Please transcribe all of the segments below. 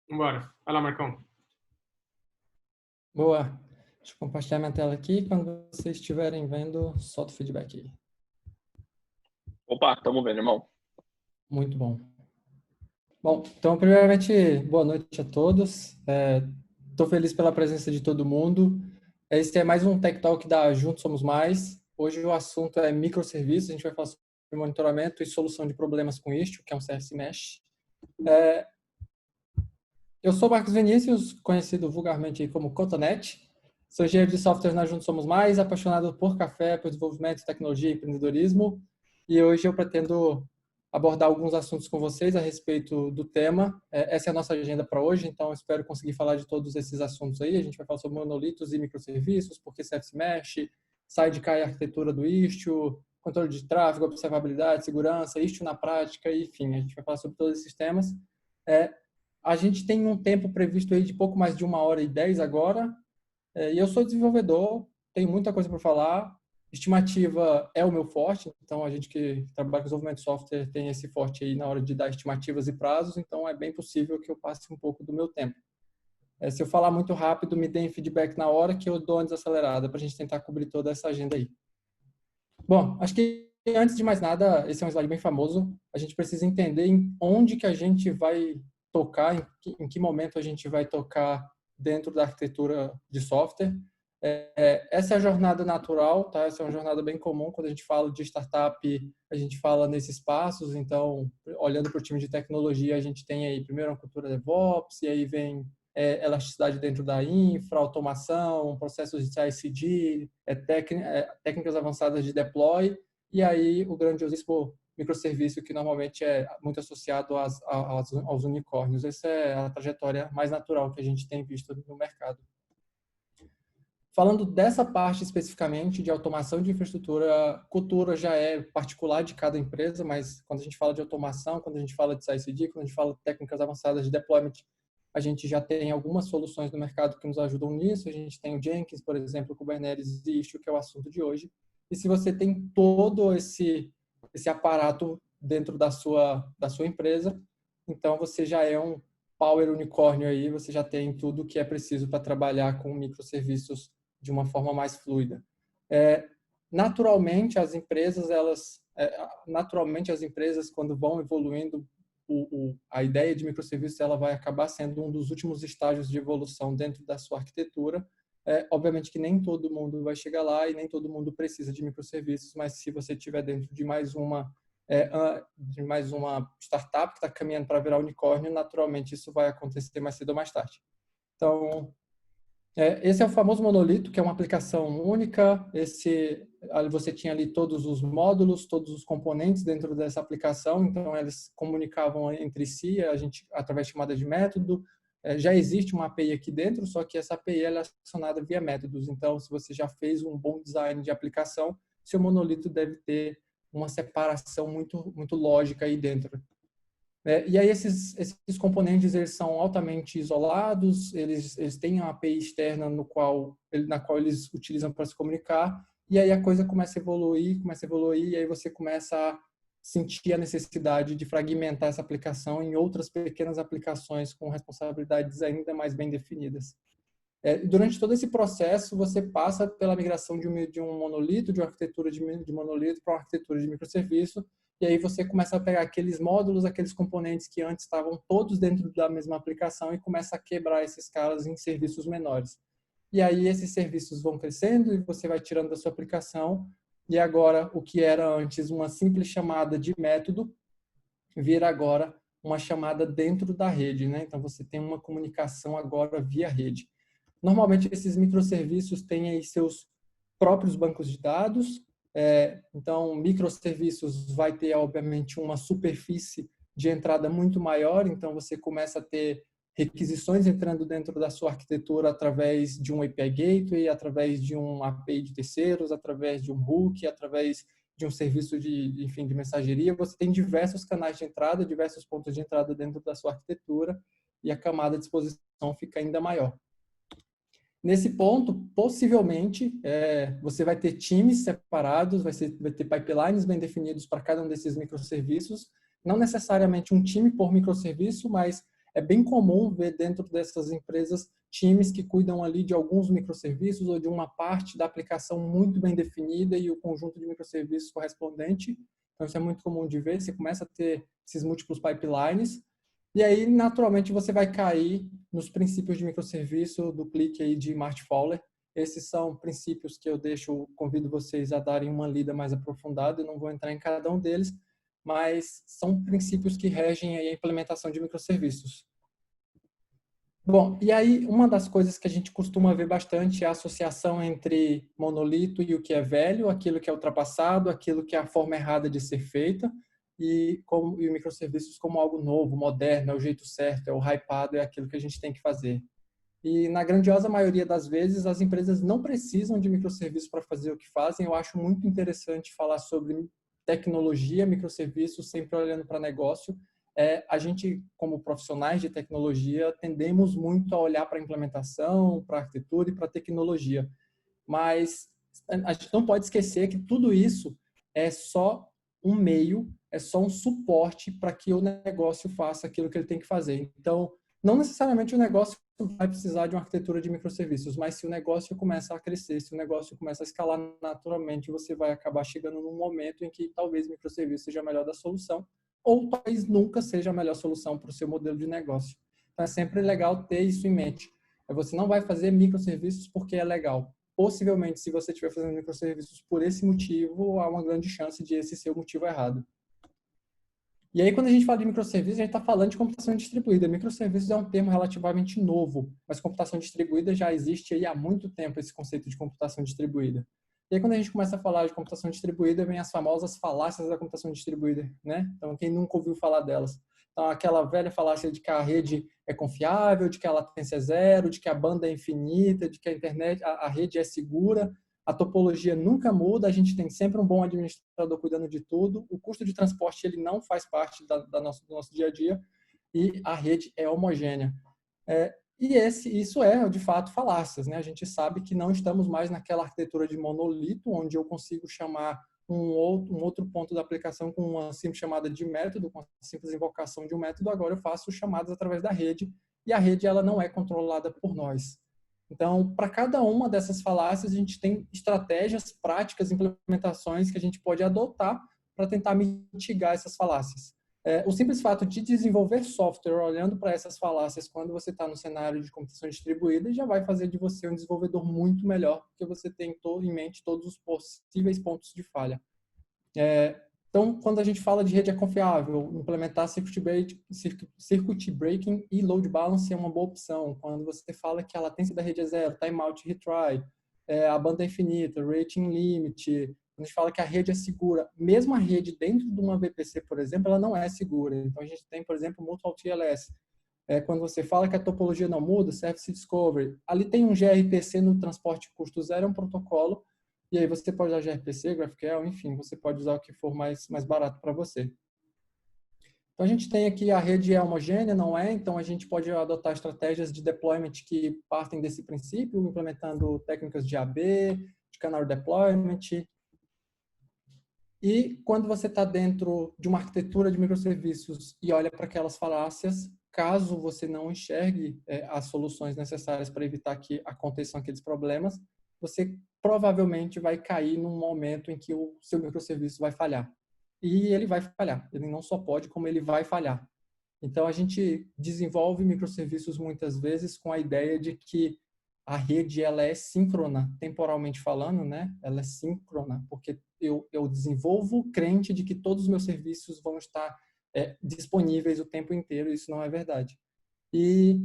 Bora. Vai lá, Marcão. Boa. Deixa eu compartilhar minha tela aqui. Quando vocês estiverem vendo, solta o feedback aí. Opa, estamos vendo, irmão. Muito bom. Bom, então, primeiramente, boa noite a todos. Estou feliz pela presença de todo mundo. Esse é mais um Tech Talk da Juntos Somos Mais. Hoje o assunto é microserviços. A gente vai falar sobre monitoramento e solução de problemas com Istio, que é um CS Mesh. Eu sou Marcos Vinícius, conhecido vulgarmente aí como Cotonete. Sou engenheiro de software na Juntos Somos Mais, apaixonado por café, por desenvolvimento, tecnologia e empreendedorismo. E hoje eu pretendo abordar alguns assuntos com vocês a respeito do tema. Essa é a nossa agenda para hoje, então espero conseguir falar de todos esses assuntos aí. A gente vai falar sobre monolitos e microserviços, por que CFS Mesh, Sidecar e arquitetura do Istio, controle de tráfego, observabilidade, segurança, Istio na prática, enfim, a gente vai falar sobre todos esses temas. A gente tem um tempo previsto aí de pouco mais de 1h10 agora, e eu sou desenvolvedor, tenho muita coisa para falar. Estimativa é o meu forte, então a gente que trabalha com desenvolvimento de software tem esse forte aí na hora de dar estimativas e prazos, então é bem possível que eu passe um pouco do meu tempo. Se eu falar muito rápido, me deem feedback na hora que eu dou uma desacelerada para a gente tentar cobrir toda essa agenda aí. Bom, acho que antes de mais nada, esse é um slide bem famoso, a gente precisa entender em onde que a gente vai tocar, em que momento a gente vai tocar dentro da arquitetura de software. Essa é a jornada natural, tá? Essa é uma jornada bem comum quando a gente fala de startup, a gente fala nesses passos. Então, olhando para o time de tecnologia, a gente tem aí primeiro uma cultura DevOps, e aí vem elasticidade dentro da infra, automação, processos de CI/CD, técnicas avançadas de deploy, e aí o grandiosíssimo microserviço que normalmente é muito associado aos unicórnios. Essa é a trajetória mais natural que a gente tem visto no mercado. Falando dessa parte especificamente de automação de infraestrutura, cultura já é particular de cada empresa, mas quando a gente fala de automação, quando a gente fala de CI/CD, quando a gente fala de técnicas avançadas de deployment, a gente já tem algumas soluções no mercado que nos ajudam nisso. A gente tem o Jenkins, por exemplo, o Kubernetes e Istio, que é o assunto de hoje. E se você tem todo esse aparato dentro da sua empresa, então você já é um power unicórnio aí, você já tem tudo que é preciso para trabalhar com microserviços de uma forma mais fluida. Naturalmente, as empresas, quando vão evoluindo, a ideia de microserviços ela vai acabar sendo um dos últimos estágios de evolução dentro da sua arquitetura. Obviamente que nem todo mundo vai chegar lá e nem todo mundo precisa de microserviços, mas se você estiver dentro de mais uma startup que está caminhando para virar unicórnio, naturalmente isso vai acontecer mais cedo ou mais tarde. Então, esse é o famoso monolito, que é uma aplicação única. Você tinha ali todos os módulos, todos os componentes dentro dessa aplicação, então eles comunicavam entre si, a gente através de chamada de método. Já existe uma API aqui dentro, só que essa API ela é acionada via métodos. Então, se você já fez um bom design de aplicação, seu monolito deve ter uma separação muito lógica aí dentro. E aí esses componentes eles são altamente isolados, eles têm uma API externa na qual eles utilizam para se comunicar, e aí a coisa começa a evoluir, e aí você começa a sentir a necessidade de fragmentar essa aplicação em outras pequenas aplicações com responsabilidades ainda mais bem definidas. Durante todo esse processo, você passa pela migração de um monolito, de uma arquitetura de monolito para uma arquitetura de microserviço, e aí você começa a pegar aqueles módulos, aqueles componentes que antes estavam todos dentro da mesma aplicação e começa a quebrar esses caras em serviços menores. E aí esses serviços vão crescendo e você vai tirando da sua aplicação, e agora o que era antes uma simples chamada de método, vira agora uma chamada dentro da rede, né? Então você tem uma comunicação agora via rede. Normalmente, esses microserviços têm aí seus próprios bancos de dados. Então, microserviços vai ter, obviamente, uma superfície de entrada muito maior. Então, você começa a ter requisições entrando dentro da sua arquitetura através de um API Gateway, através de um API de terceiros, através de um hook, através de um serviço de mensageria. Você tem diversos canais de entrada, diversos pontos de entrada dentro da sua arquitetura e a camada de exposição fica ainda maior. Nesse ponto, possivelmente, você vai ter times separados, vai ter pipelines bem definidos para cada um desses microserviços, não necessariamente um time por microserviço, mas é bem comum ver dentro dessas empresas times que cuidam ali de alguns microserviços ou de uma parte da aplicação muito bem definida e o conjunto de microserviços correspondente. Então, isso é muito comum de ver. Você começa a ter esses múltiplos pipelines e aí, naturalmente, você vai cair nos princípios de microserviço do clique aí de Martin Fowler. Esses são princípios que eu convido vocês a darem uma lida mais aprofundada. Eu não vou entrar em cada um deles, mas são princípios que regem aí a implementação de microserviços. Bom, e aí uma das coisas que a gente costuma ver bastante é a associação entre monolito e o que é velho, aquilo que é ultrapassado, aquilo que é a forma errada de ser feita, e microserviços como algo novo, moderno, é o jeito certo, é o hypado, é aquilo que a gente tem que fazer. E na grandiosa maioria das vezes, as empresas não precisam de microserviços para fazer o que fazem. Eu acho muito interessante falar sobre tecnologia, microserviços, sempre olhando para negócio. A gente, como profissionais de tecnologia, tendemos muito a olhar para a implementação, para a arquitetura e para a tecnologia. Mas a gente não pode esquecer que tudo isso é só um meio, é só um suporte para que o negócio faça aquilo que ele tem que fazer. Então, não necessariamente o negócio vai precisar de uma arquitetura de microserviços, mas se o negócio começa a crescer, se o negócio começa a escalar naturalmente, você vai acabar chegando num momento em que talvez microserviço seja a melhor da solução, ou talvez nunca seja a melhor solução para o seu modelo de negócio. Então, é sempre legal ter isso em mente. Você não vai fazer microserviços porque é legal. Possivelmente, se você estiver fazendo microserviços por esse motivo, há uma grande chance de esse ser o motivo errado. E aí, quando a gente fala de microserviços, a gente está falando de computação distribuída. Microserviços é um termo relativamente novo, mas computação distribuída já existe aí há muito tempo, esse conceito de computação distribuída. E aí, quando a gente começa a falar de computação distribuída, vem as famosas falácias da computação distribuída, né? Então, quem nunca ouviu falar delas? Então, aquela velha falácia de que a rede é confiável, de que a latência é zero, de que a banda é infinita, de que a internet, a rede é segura. A topologia nunca muda, a gente tem sempre um bom administrador cuidando de tudo, o custo de transporte ele não faz parte do nosso dia a dia e a rede é homogênea. Isso é, de fato, falácias, né? A gente sabe que não estamos mais naquela arquitetura de monolito, onde eu consigo chamar um outro ponto da aplicação com uma simples chamada de método, com a simples invocação de um método. Agora eu faço chamadas através da rede e a rede ela não é controlada por nós. Então, para cada uma dessas falácias, a gente tem estratégias, práticas, implementações que a gente pode adotar para tentar mitigar essas falácias. O simples fato de desenvolver software olhando para essas falácias quando você está no cenário de computação distribuída já vai fazer de você um desenvolvedor muito melhor, porque você tem em mente todos os possíveis pontos de falha. Então, quando a gente fala de rede é confiável, implementar circuit breaking e load balance é uma boa opção. Quando você fala que a latência da rede é zero, timeout, retry, a banda é infinita, rating limit, quando a gente fala que a rede é segura, mesmo a rede dentro de uma VPC, por exemplo, ela não é segura. Então, a gente tem, por exemplo, o Mutual TLS. Quando você fala que a topologia não muda, Service Discovery, ali tem um gRPC no transporte custo zero, é um protocolo. E aí você pode usar gRPC, GraphQL, enfim, você pode usar o que for mais barato para você. Então, a gente tem aqui a rede é homogênea, não é? Então, a gente pode adotar estratégias de deployment que partem desse princípio, implementando técnicas de AB, de canal deployment. E quando você está dentro de uma arquitetura de microserviços e olha para aquelas falácias, caso você não enxergue as soluções necessárias para evitar que aconteçam aqueles problemas, você provavelmente vai cair num momento em que o seu microserviço vai falhar. E ele vai falhar. Ele não só pode, como ele vai falhar. Então, a gente desenvolve microserviços muitas vezes com a ideia de que a rede ela é síncrona, temporalmente falando, né? Ela é síncrona, porque eu desenvolvo crente de que todos os meus serviços vão estar disponíveis o tempo inteiro. Isso não é verdade. E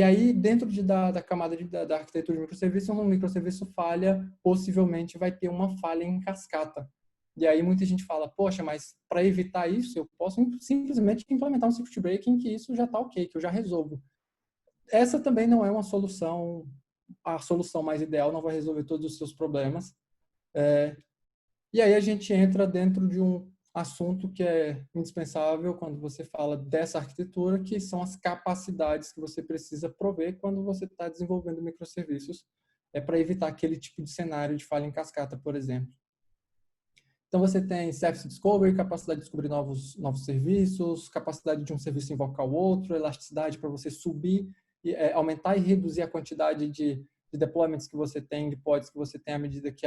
aí, dentro da camada da arquitetura de microserviço, um microserviço falha, possivelmente vai ter uma falha em cascata. E aí muita gente fala, poxa, mas para evitar isso, eu posso simplesmente implementar um circuit breaking que isso já está ok, que eu já resolvo. Essa também não é uma solução, a solução mais ideal, não vai resolver todos os seus problemas. E aí a gente entra dentro de um assunto que é indispensável quando você fala dessa arquitetura, que são as capacidades que você precisa prover quando você está desenvolvendo microserviços, para evitar aquele tipo de cenário de falha em cascata, por exemplo. Então, você tem Service Discovery, capacidade de descobrir novos serviços, capacidade de um serviço invocar o outro, elasticidade para você subir, aumentar e reduzir a quantidade de deployments que você tem, de pods que você tem à medida que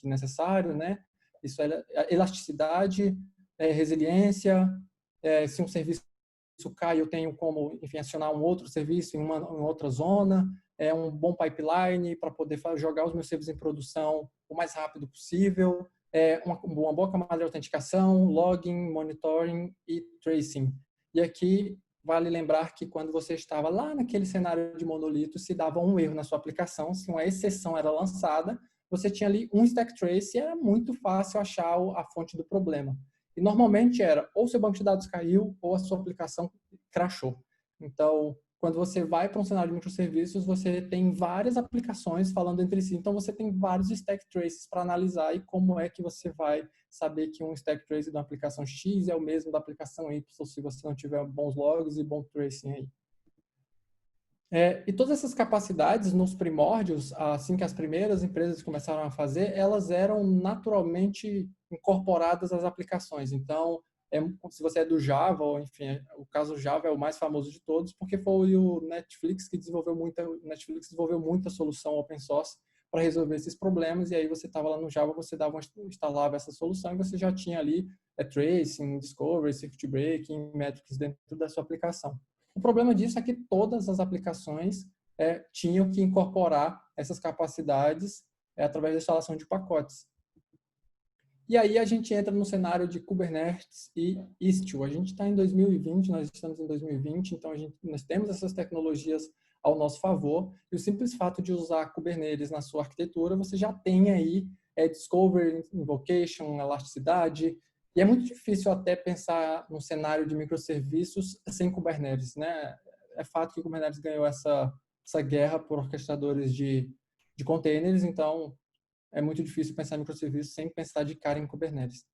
necessário, né? Isso é elasticidade, resiliência. Se um serviço cai, eu tenho como, enfim, acionar um outro serviço em outra zona. Um bom pipeline para poder jogar os meus serviços em produção o mais rápido possível. Uma boa camada de autenticação, logging, monitoring e tracing. E aqui vale lembrar que quando você estava lá naquele cenário de monolito, se dava um erro na sua aplicação, se uma exceção era lançada, você tinha ali um stack trace e era muito fácil achar a fonte do problema. E normalmente era ou seu banco de dados caiu ou a sua aplicação crashou. Então, quando você vai para um cenário de microserviços, você tem várias aplicações falando entre si. Então, você tem vários stack traces para analisar e como é que você vai saber que um stack trace da aplicação X é o mesmo da aplicação Y, se você não tiver bons logs e bom tracing aí. E todas essas capacidades, nos primórdios, assim que as primeiras empresas começaram a fazer, elas eram naturalmente incorporadas às aplicações. Então, se você é do Java, ou enfim, o caso Java é o mais famoso de todos, porque foi o Netflix que desenvolveu muita solução open source para resolver esses problemas, e aí você estava lá no Java, você instalava essa solução e você já tinha ali tracing, discovery, circuit breaking, metrics dentro da sua aplicação. O problema disso é que todas as aplicações tinham que incorporar essas capacidades através da instalação de pacotes. E aí a gente entra no cenário de Kubernetes e Istio. A gente está em 2020, nós estamos em 2020, então nós temos essas tecnologias ao nosso favor, e o simples fato de usar Kubernetes na sua arquitetura, você já tem aí Discovery, Invocation, elasticidade, e é muito difícil até pensar num cenário de microserviços sem Kubernetes, né? É fato que o Kubernetes ganhou essa guerra por orquestradores de containers, então é muito difícil pensar em microserviços sem pensar de cara em Kubernetes.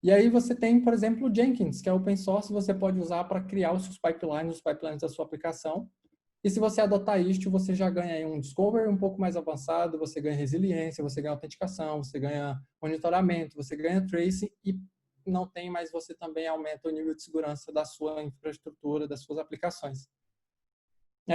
E aí você tem, por exemplo, o Jenkins, que é open source, você pode usar para criar os pipelines da sua aplicação. E se você adotar Istio, você já ganha aí um discovery um pouco mais avançado, você ganha resiliência, você ganha autenticação, você ganha monitoramento, você ganha tracing e não tem, mas você também aumenta o nível de segurança da sua infraestrutura, das suas aplicações.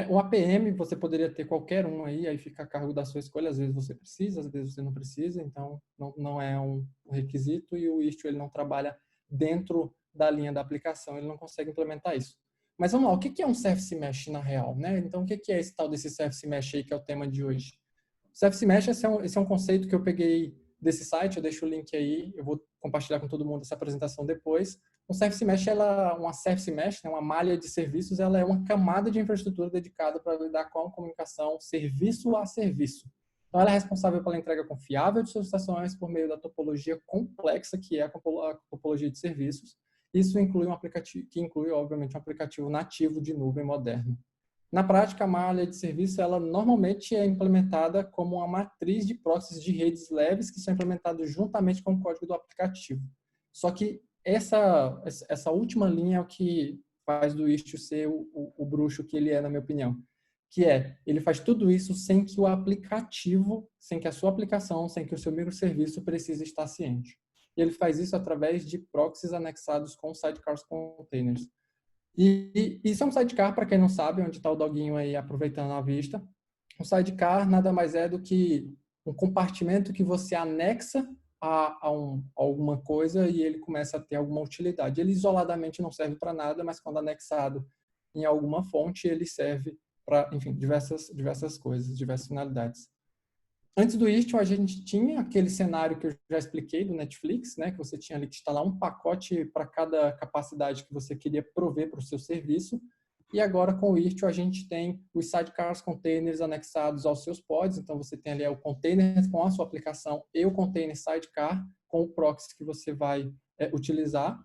O APM, você poderia ter qualquer um aí fica a cargo da sua escolha. Às vezes você precisa, às vezes você não precisa, então não é um requisito, e o Istio ele não trabalha dentro da linha da aplicação, ele não consegue implementar isso. Mas vamos lá, o que é um Service Mesh na real, né? Então, o que é esse tal desse Service Mesh aí, que é o tema de hoje? O Service Mesh, esse é um conceito que eu peguei desse site, eu deixo o link aí, eu vou compartilhar com todo mundo essa apresentação depois. Um Service Mesh, uma Service Mesh, né, uma malha de serviços, ela é uma camada de infraestrutura dedicada para lidar com a comunicação serviço a serviço. Então, ela é responsável pela entrega confiável de solicitações por meio da topologia complexa, que é a topologia de serviços. Isso inclui obviamente, um aplicativo nativo de nuvem moderno. Na prática, a malha de serviço, ela normalmente é implementada como uma matriz de proxies de redes leves que são implementados juntamente com o código do aplicativo. Só que essa última linha é o que faz do Istio ser o bruxo que ele é, na minha opinião. Que ele faz tudo isso sem que o aplicativo, sem que a sua aplicação, sem que o seu microserviço precise estar ciente. E ele faz isso através de proxies anexados com sidecars containers. E isso é um sidecar, para quem não sabe, onde está o doguinho aí aproveitando a vista. Um sidecar nada mais é do que um compartimento que você anexa a alguma coisa e ele começa a ter alguma utilidade. Ele isoladamente não serve para nada, mas quando anexado em alguma fonte, ele serve para, enfim, diversas coisas, diversas finalidades. Antes do Istio, a gente tinha aquele cenário que eu já expliquei do Netflix, né, que você tinha ali que instalar um pacote para cada capacidade que você queria prover para o seu serviço. E agora, com o Istio, a gente tem os sidecars containers anexados aos seus pods. Então, você tem ali o container com a sua aplicação e o container sidecar com o proxy que você vai utilizar.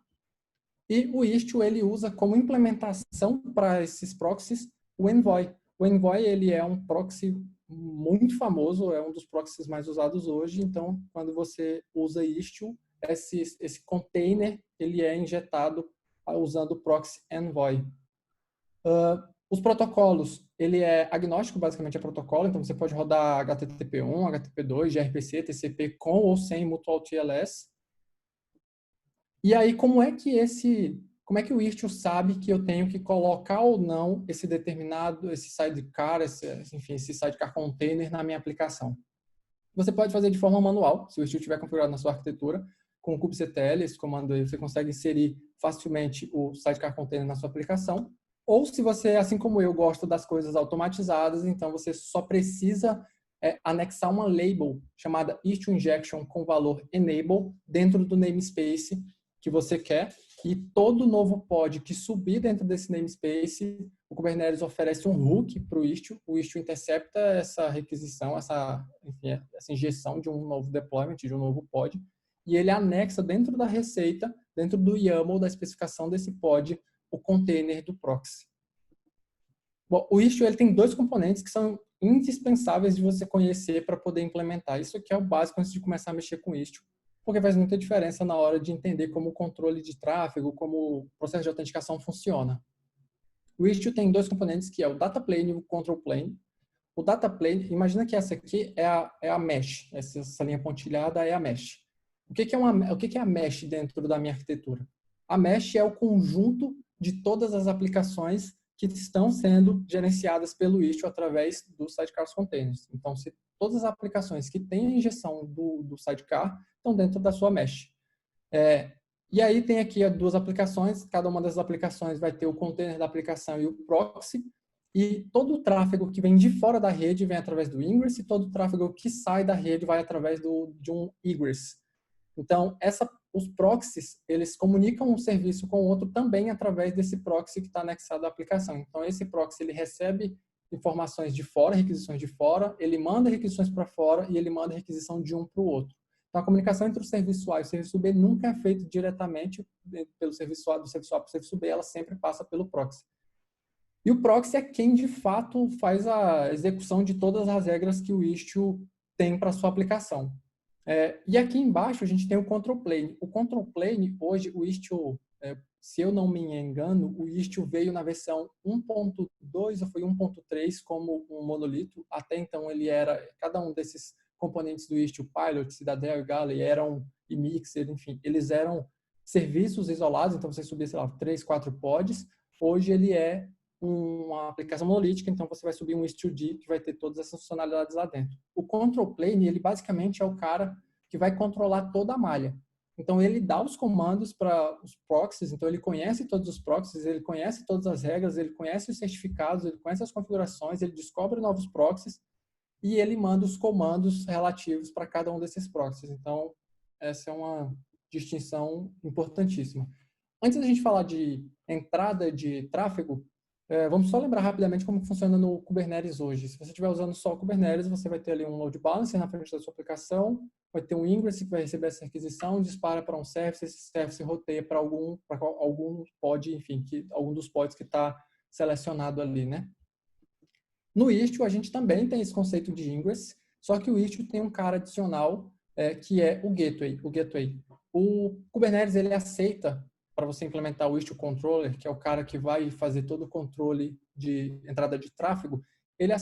E o Istio, ele usa como implementação para esses proxies o Envoy. O Envoy, ele é um proxy muito famoso, é um dos proxies mais usados hoje. Então, quando você usa Istio, esse container ele é injetado usando o proxy Envoy. Os protocolos, ele é agnóstico basicamente a protocolo, então você pode rodar HTTP1, HTTP2, gRPC, TCP com ou sem Mutual TLS. E aí, como é que o Istio sabe que eu tenho que colocar ou não esse determinado, esse sidecar, esse sidecar container na minha aplicação? Você pode fazer de forma manual, se o Istio estiver configurado na sua arquitetura, com o kubectl, esse comando aí, você consegue inserir facilmente o sidecar container na sua aplicação. Ou se você, assim como eu, gosta das coisas automatizadas, então você só precisa anexar uma label chamada Istio Injection com valor enable dentro do namespace que você quer, e todo novo pod que subir dentro desse namespace, o Kubernetes oferece um hook para o Istio intercepta essa requisição, essa injeção de um novo deployment, de um novo pod, e ele anexa dentro da receita, dentro do YAML, da especificação desse pod, o container do proxy. Bom, o Istio ele tem dois componentes que são indispensáveis de você conhecer para poder implementar. Isso aqui é o básico antes de começar a mexer com o Istio, porque faz muita diferença na hora de entender como o controle de tráfego, como o processo de autenticação funciona. O Istio tem dois componentes, que é o data plane e o control plane. O data plane, imagina que essa aqui é a mesh, essa linha pontilhada é a mesh. O que é a mesh dentro da minha arquitetura? A mesh é o conjunto de todas as aplicações que estão sendo gerenciadas pelo Istio através do sidecar containers. Então, se todas as aplicações que têm a injeção do sidecar estão dentro da sua mesh. E aí tem aqui duas aplicações, cada uma das aplicações vai ter o container da aplicação e o proxy, e todo o tráfego que vem de fora da rede vem através do ingress, e todo o tráfego que sai da rede vai através de um egress. Então, os proxies, eles comunicam um serviço com o outro também através desse proxy que está anexado à aplicação. Então, esse proxy, ele recebe informações de fora, requisições de fora, ele manda requisições para fora e ele manda requisição de um para o outro. Então, a comunicação entre o serviço A e o serviço B nunca é feita diretamente pelo serviço A, do serviço A para o serviço B, ela sempre passa pelo proxy. E o proxy é quem, de fato, faz a execução de todas as regras que o Istio tem para a sua aplicação. E aqui embaixo a gente tem o control plane. O control plane, hoje, o Istio, se eu não me engano, o Istio veio na versão 1.2 ou foi 1.3 como um monolito. Até então, cada um desses componentes do Istio, Pilot, Citadel e Galley, e Mixer, enfim, eles eram serviços isolados, então você subia, sei lá, 3, 4 pods. Hoje ele é uma aplicação monolítica, então você vai subir um Istio-D que vai ter todas essas funcionalidades lá dentro. O control plane, ele basicamente é o cara que vai controlar toda a malha. Então ele dá os comandos para os proxies, então ele conhece todos os proxies, ele conhece todas as regras, ele conhece os certificados, ele conhece as configurações, ele descobre novos proxies e ele manda os comandos relativos para cada um desses proxies. Então essa é uma distinção importantíssima. Antes da gente falar de entrada de tráfego, vamos só lembrar rapidamente como funciona no Kubernetes hoje. Se você estiver usando só o Kubernetes, você vai ter ali um load balancer na frente da sua aplicação, vai ter um ingress que vai receber essa requisição, dispara para um service, esse service roteia para algum pod, enfim, algum dos pods que está selecionado ali, né? No Istio, a gente também tem esse conceito de ingress, só que o Istio tem um cara adicional, que é o gateway. O Kubernetes, ele aceita, para você implementar o Istio Controller, que é o cara que vai fazer todo o controle de entrada de tráfego, ele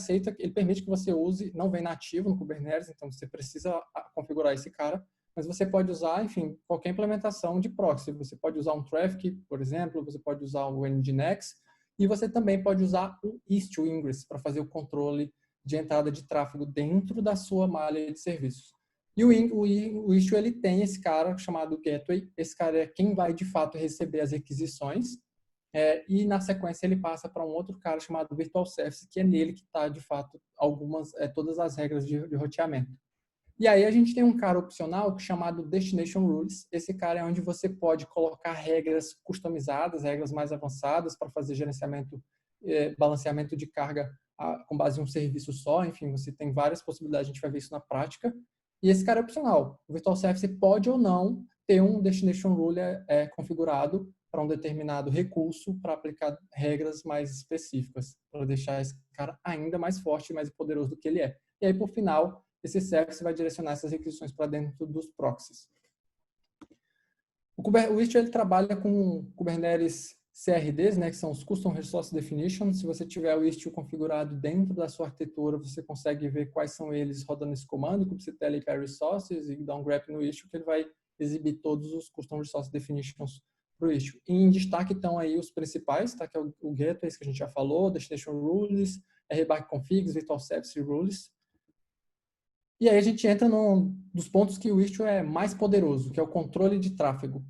permite que você use, não vem nativo no Kubernetes, então você precisa configurar esse cara, mas você pode usar, enfim, qualquer implementação de proxy. Você pode usar um Traffic, por exemplo, você pode usar o Nginx, e você também pode usar o Istio Ingress para fazer o controle de entrada de tráfego dentro da sua malha de serviços. E o Istio, ele tem esse cara chamado Gateway. Esse cara é quem vai, de fato, receber as requisições. E, na sequência, ele passa para um outro cara chamado Virtual Service, que é nele que está, de fato, todas as regras de roteamento. E aí a gente tem um cara opcional chamado Destination Rules. Esse cara é onde você pode colocar regras customizadas, regras mais avançadas para fazer gerenciamento, balanceamento de carga com base em um serviço só. Enfim, você tem várias possibilidades, a gente vai ver isso na prática. E esse cara é opcional. O Virtual Service pode ou não ter um Destination Rule configurado para um determinado recurso para aplicar regras mais específicas, para deixar esse cara ainda mais forte e mais poderoso do que ele é. E aí, por final, esse service vai direcionar essas requisições para dentro dos proxies. O Istio, ele trabalha com Kubernetes CRDs, né, que são os Custom Resource Definitions. Se você tiver o Istio configurado dentro da sua arquitetura, você consegue ver quais são eles rodando esse comando, kubectl API Resources, e dar um grep no Istio, que ele vai exibir todos os Custom Resource Definitions para o Istio. Em destaque estão aí os principais, tá? Que é o Gateways, que a gente já falou, Destination Rules, RBAC Configs, Virtual Service Rules. E aí a gente entra num dos pontos que o Istio é mais poderoso, que é o controle de tráfego.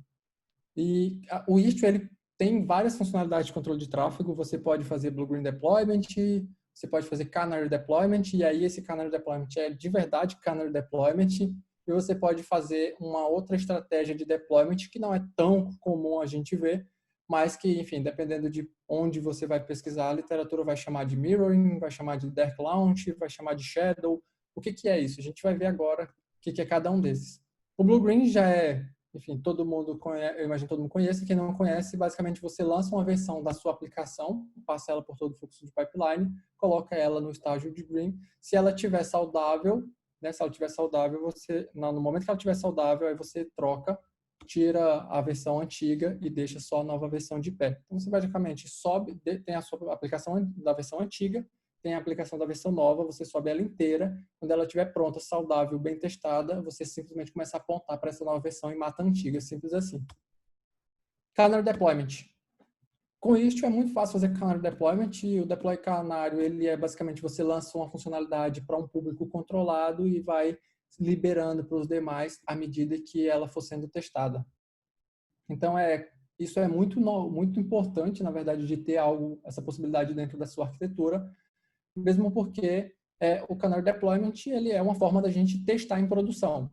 E o Istio, ele tem várias funcionalidades de controle de tráfego. Você pode fazer Blue-Green Deployment, você pode fazer Canary Deployment, e aí esse Canary Deployment é de verdade Canary Deployment, e você pode fazer uma outra estratégia de deployment que não é tão comum a gente ver, mas que, enfim, dependendo de onde você vai pesquisar, a literatura vai chamar de Mirroring, vai chamar de Dark Launch, vai chamar de Shadow. O que é isso? A gente vai ver agora o que é cada um desses. O Blue-Green já é, enfim, todo mundo conhece, eu imagino que todo mundo conhece. Quem não conhece, basicamente você lança uma versão da sua aplicação, passa ela por todo o fluxo de pipeline, coloca ela no estágio de green. Se ela estiver saudável, né, se ela estiver saudável, no momento que ela estiver saudável, aí você troca, tira a versão antiga e deixa só a nova versão de pé. Então você basicamente sobe, tem a sua aplicação da versão antiga, tem a aplicação da versão nova, você sobe ela inteira. Quando ela estiver pronta, saudável, bem testada, você simplesmente começa a apontar para essa nova versão e mata a antiga, simples assim. Canary Deployment. Com isso, é muito fácil fazer Canary Deployment. E o Deploy Canário, ele é basicamente você lança uma funcionalidade para um público controlado e vai liberando para os demais à medida que ela for sendo testada. Então, isso é muito importante, na verdade, de ter essa possibilidade dentro da sua arquitetura, mesmo porque o Canary Deployment ele é uma forma da gente testar em produção.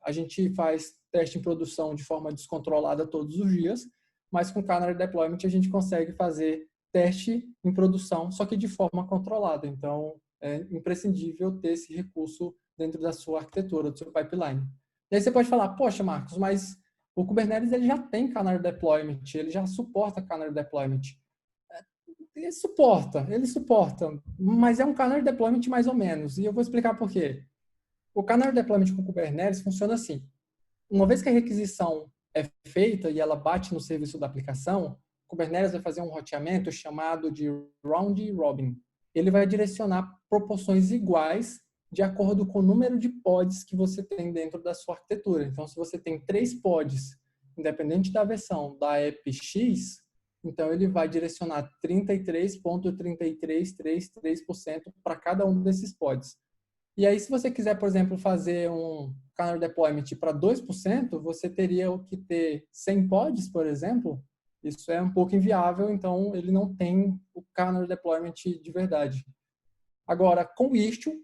A gente faz teste em produção de forma descontrolada todos os dias, mas com Canary Deployment a gente consegue fazer teste em produção, só que de forma controlada. Então, é imprescindível ter esse recurso dentro da sua arquitetura, do seu pipeline. E aí você pode falar, poxa, Marcos, mas o Kubernetes ele já tem Canary Deployment, ele já suporta Canary Deployment. Ele suporta, mas é um Canary Deployment mais ou menos. E eu vou explicar por quê. O Canary Deployment com Kubernetes funciona assim. Uma vez que a requisição é feita e ela bate no serviço da aplicação, o Kubernetes vai fazer um roteamento chamado de round robin. Ele vai direcionar proporções iguais de acordo com o número de pods que você tem dentro da sua arquitetura. Então, se você tem 3 pods, independente da versão da app X, então ele vai direcionar 33,3333% para cada um desses pods. E aí, se você quiser, por exemplo, fazer um Canary Deployment para 2%, você teria que ter 100 pods, por exemplo. Isso é um pouco inviável, então ele não tem o Canary Deployment de verdade. Agora, com o Istio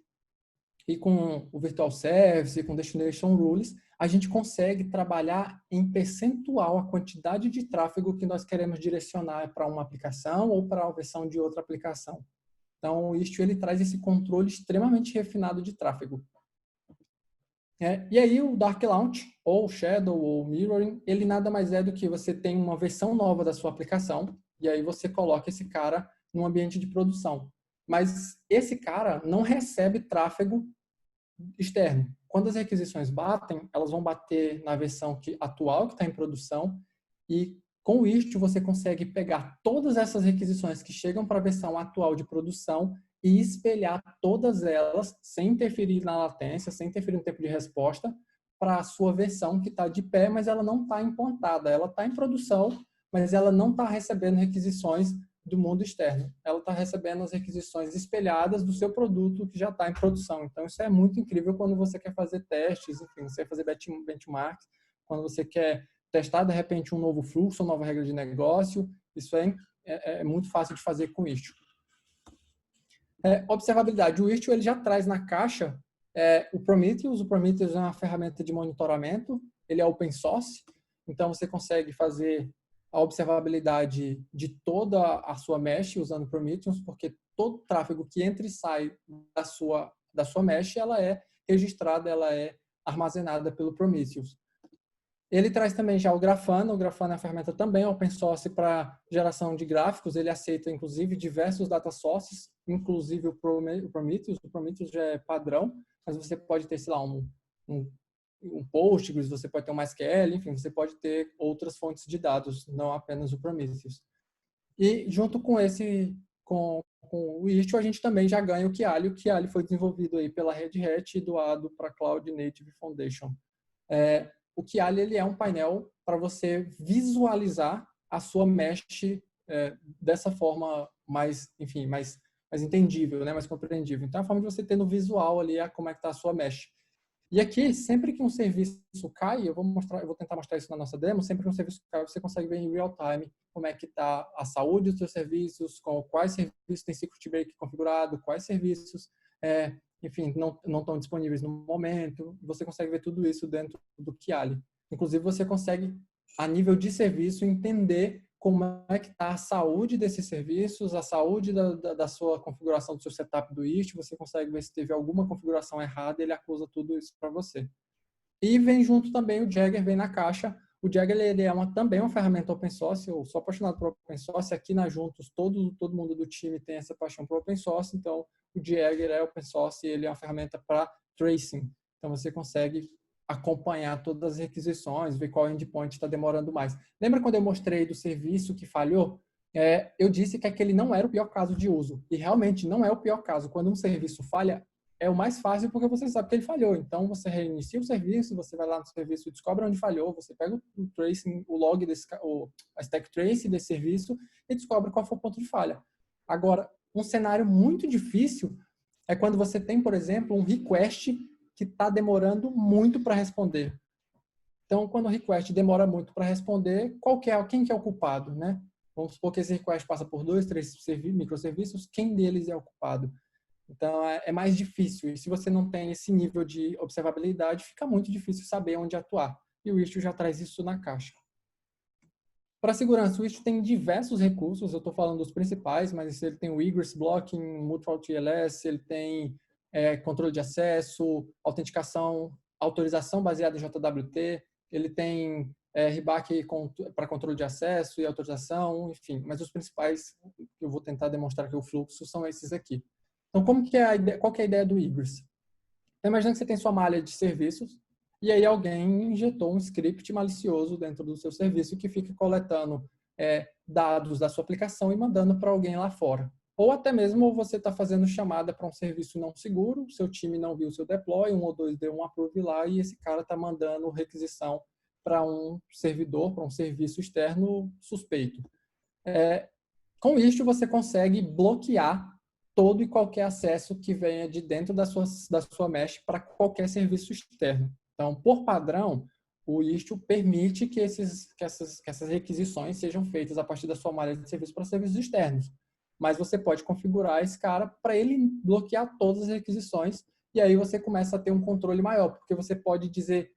e com o Virtual Service e com Destination Rules, a gente consegue trabalhar em percentual a quantidade de tráfego que nós queremos direcionar para uma aplicação ou para a versão de outra aplicação. Então, o Istio ele traz esse controle extremamente refinado de tráfego. E aí, o Dark Launch, ou Shadow, ou Mirroring, ele nada mais é do que você tem uma versão nova da sua aplicação, e aí você coloca esse cara num ambiente de produção. Mas esse cara não recebe tráfego externo. Quando as requisições batem, elas vão bater na versão atual, que está em produção, e com o Istio você consegue pegar todas essas requisições que chegam para a versão atual de produção e espelhar todas elas, sem interferir na latência, sem interferir no tempo de resposta, para a sua versão que está de pé, mas ela não está implantada. Ela está em produção, mas ela não está recebendo requisições do mundo externo. Ela está recebendo as requisições espelhadas do seu produto que já está em produção. Então, isso é muito incrível quando você quer fazer testes, enfim, você quer fazer benchmarks, quando você quer testar, de repente, um novo fluxo, uma nova regra de negócio. Isso é muito fácil de fazer com o Istio. Observabilidade. O Istio ele já traz na caixa o Prometheus. O Prometheus é uma ferramenta de monitoramento. Ele é open source. Então, você consegue fazer a observabilidade de toda a sua mesh usando Prometheus, porque todo tráfego que entra e sai da sua mesh, ela é registrada, ela é armazenada pelo Prometheus. Ele traz também já o Grafana. O Grafana é uma ferramenta também open source para geração de gráficos. Ele aceita, inclusive, diversos data sources, inclusive o Prometheus. O Prometheus já é padrão, mas você pode ter, sei lá, um Postgres, você pode ter um MySQL, enfim, você pode ter outras fontes de dados, não apenas o Prometheus. E junto com o Istio, a gente também já ganha o Kiali. O Kiali foi desenvolvido aí pela Red Hat e doado para a Cloud Native Foundation. o Kiali ele é um painel para você visualizar a sua mesh dessa forma mais, enfim, mais entendível, né? Mais compreendível. Então, é a forma de você ter no visual ali como é que está a sua mesh. E aqui, sempre que um serviço cai, eu vou tentar mostrar isso na nossa demo, sempre que um serviço cai, você consegue ver em real time como é que está a saúde dos seus serviços, quais serviços tem circuit break configurado, quais serviços, enfim, não estão disponíveis no momento. Você consegue ver tudo isso dentro do Kiali. Inclusive, você consegue, a nível de serviço, entender como é que está a saúde desses serviços, a saúde da sua configuração do seu setup do Istio. Você consegue ver se teve alguma configuração errada, ele acusa tudo isso para você. E vem junto também o Jagger, vem na caixa. O Jagger ele é também uma ferramenta open source. Eu sou apaixonado por open source. Aqui na Juntos, todo mundo do time tem essa paixão por open source. Então, o Jagger é open source e ele é uma ferramenta para tracing. Então, você consegue acompanhar todas as requisições, ver qual endpoint está demorando mais. Lembra quando eu mostrei do serviço que falhou? Eu disse que aquele não era o pior caso de uso. E realmente não é o pior caso. Quando um serviço falha, é o mais fácil porque você sabe que ele falhou. Então, você reinicia o serviço, você vai lá no serviço, descobre onde falhou, você pega o tracing, o log, a stack trace desse serviço e descobre qual foi o ponto de falha. Agora, um cenário muito difícil é quando você tem, por exemplo, um request que está demorando muito para responder. Então, quando o request demora muito para responder, quem que é o culpado, né? Vamos supor que esse request passa por 2, 3 microserviços, quem deles é o culpado? Então, é mais difícil. E se você não tem esse nível de observabilidade, fica muito difícil saber onde atuar. E o Istio já traz isso na caixa. Para segurança, o Istio tem diversos recursos. Eu estou falando dos principais, mas ele tem o Egress Blocking, Mutual TLS, ele tem controle de acesso, autenticação, autorização baseada em JWT, ele tem RBAC para controle de acesso e autorização, enfim. Mas os principais, que eu vou tentar demonstrar aqui o fluxo, são esses aqui. Então, qual que é a ideia do Egress? Então, imagina que você tem sua malha de serviços e aí alguém injetou um script malicioso dentro do seu serviço que fica coletando dados da sua aplicação e mandando para alguém lá fora. Ou até mesmo você está fazendo chamada para um serviço não seguro, seu time não viu o seu deploy, um ou dois deu um approve lá e esse cara está mandando requisição para um servidor, para um serviço externo suspeito. Com isso, você consegue bloquear todo e qualquer acesso que venha de dentro da sua mesh para qualquer serviço externo. Então, por padrão, o Istio permite que essas requisições sejam feitas a partir da sua malha de serviço para serviços externos. Mas você pode configurar esse cara para ele bloquear todas as requisições e aí você começa a ter um controle maior, porque você pode dizer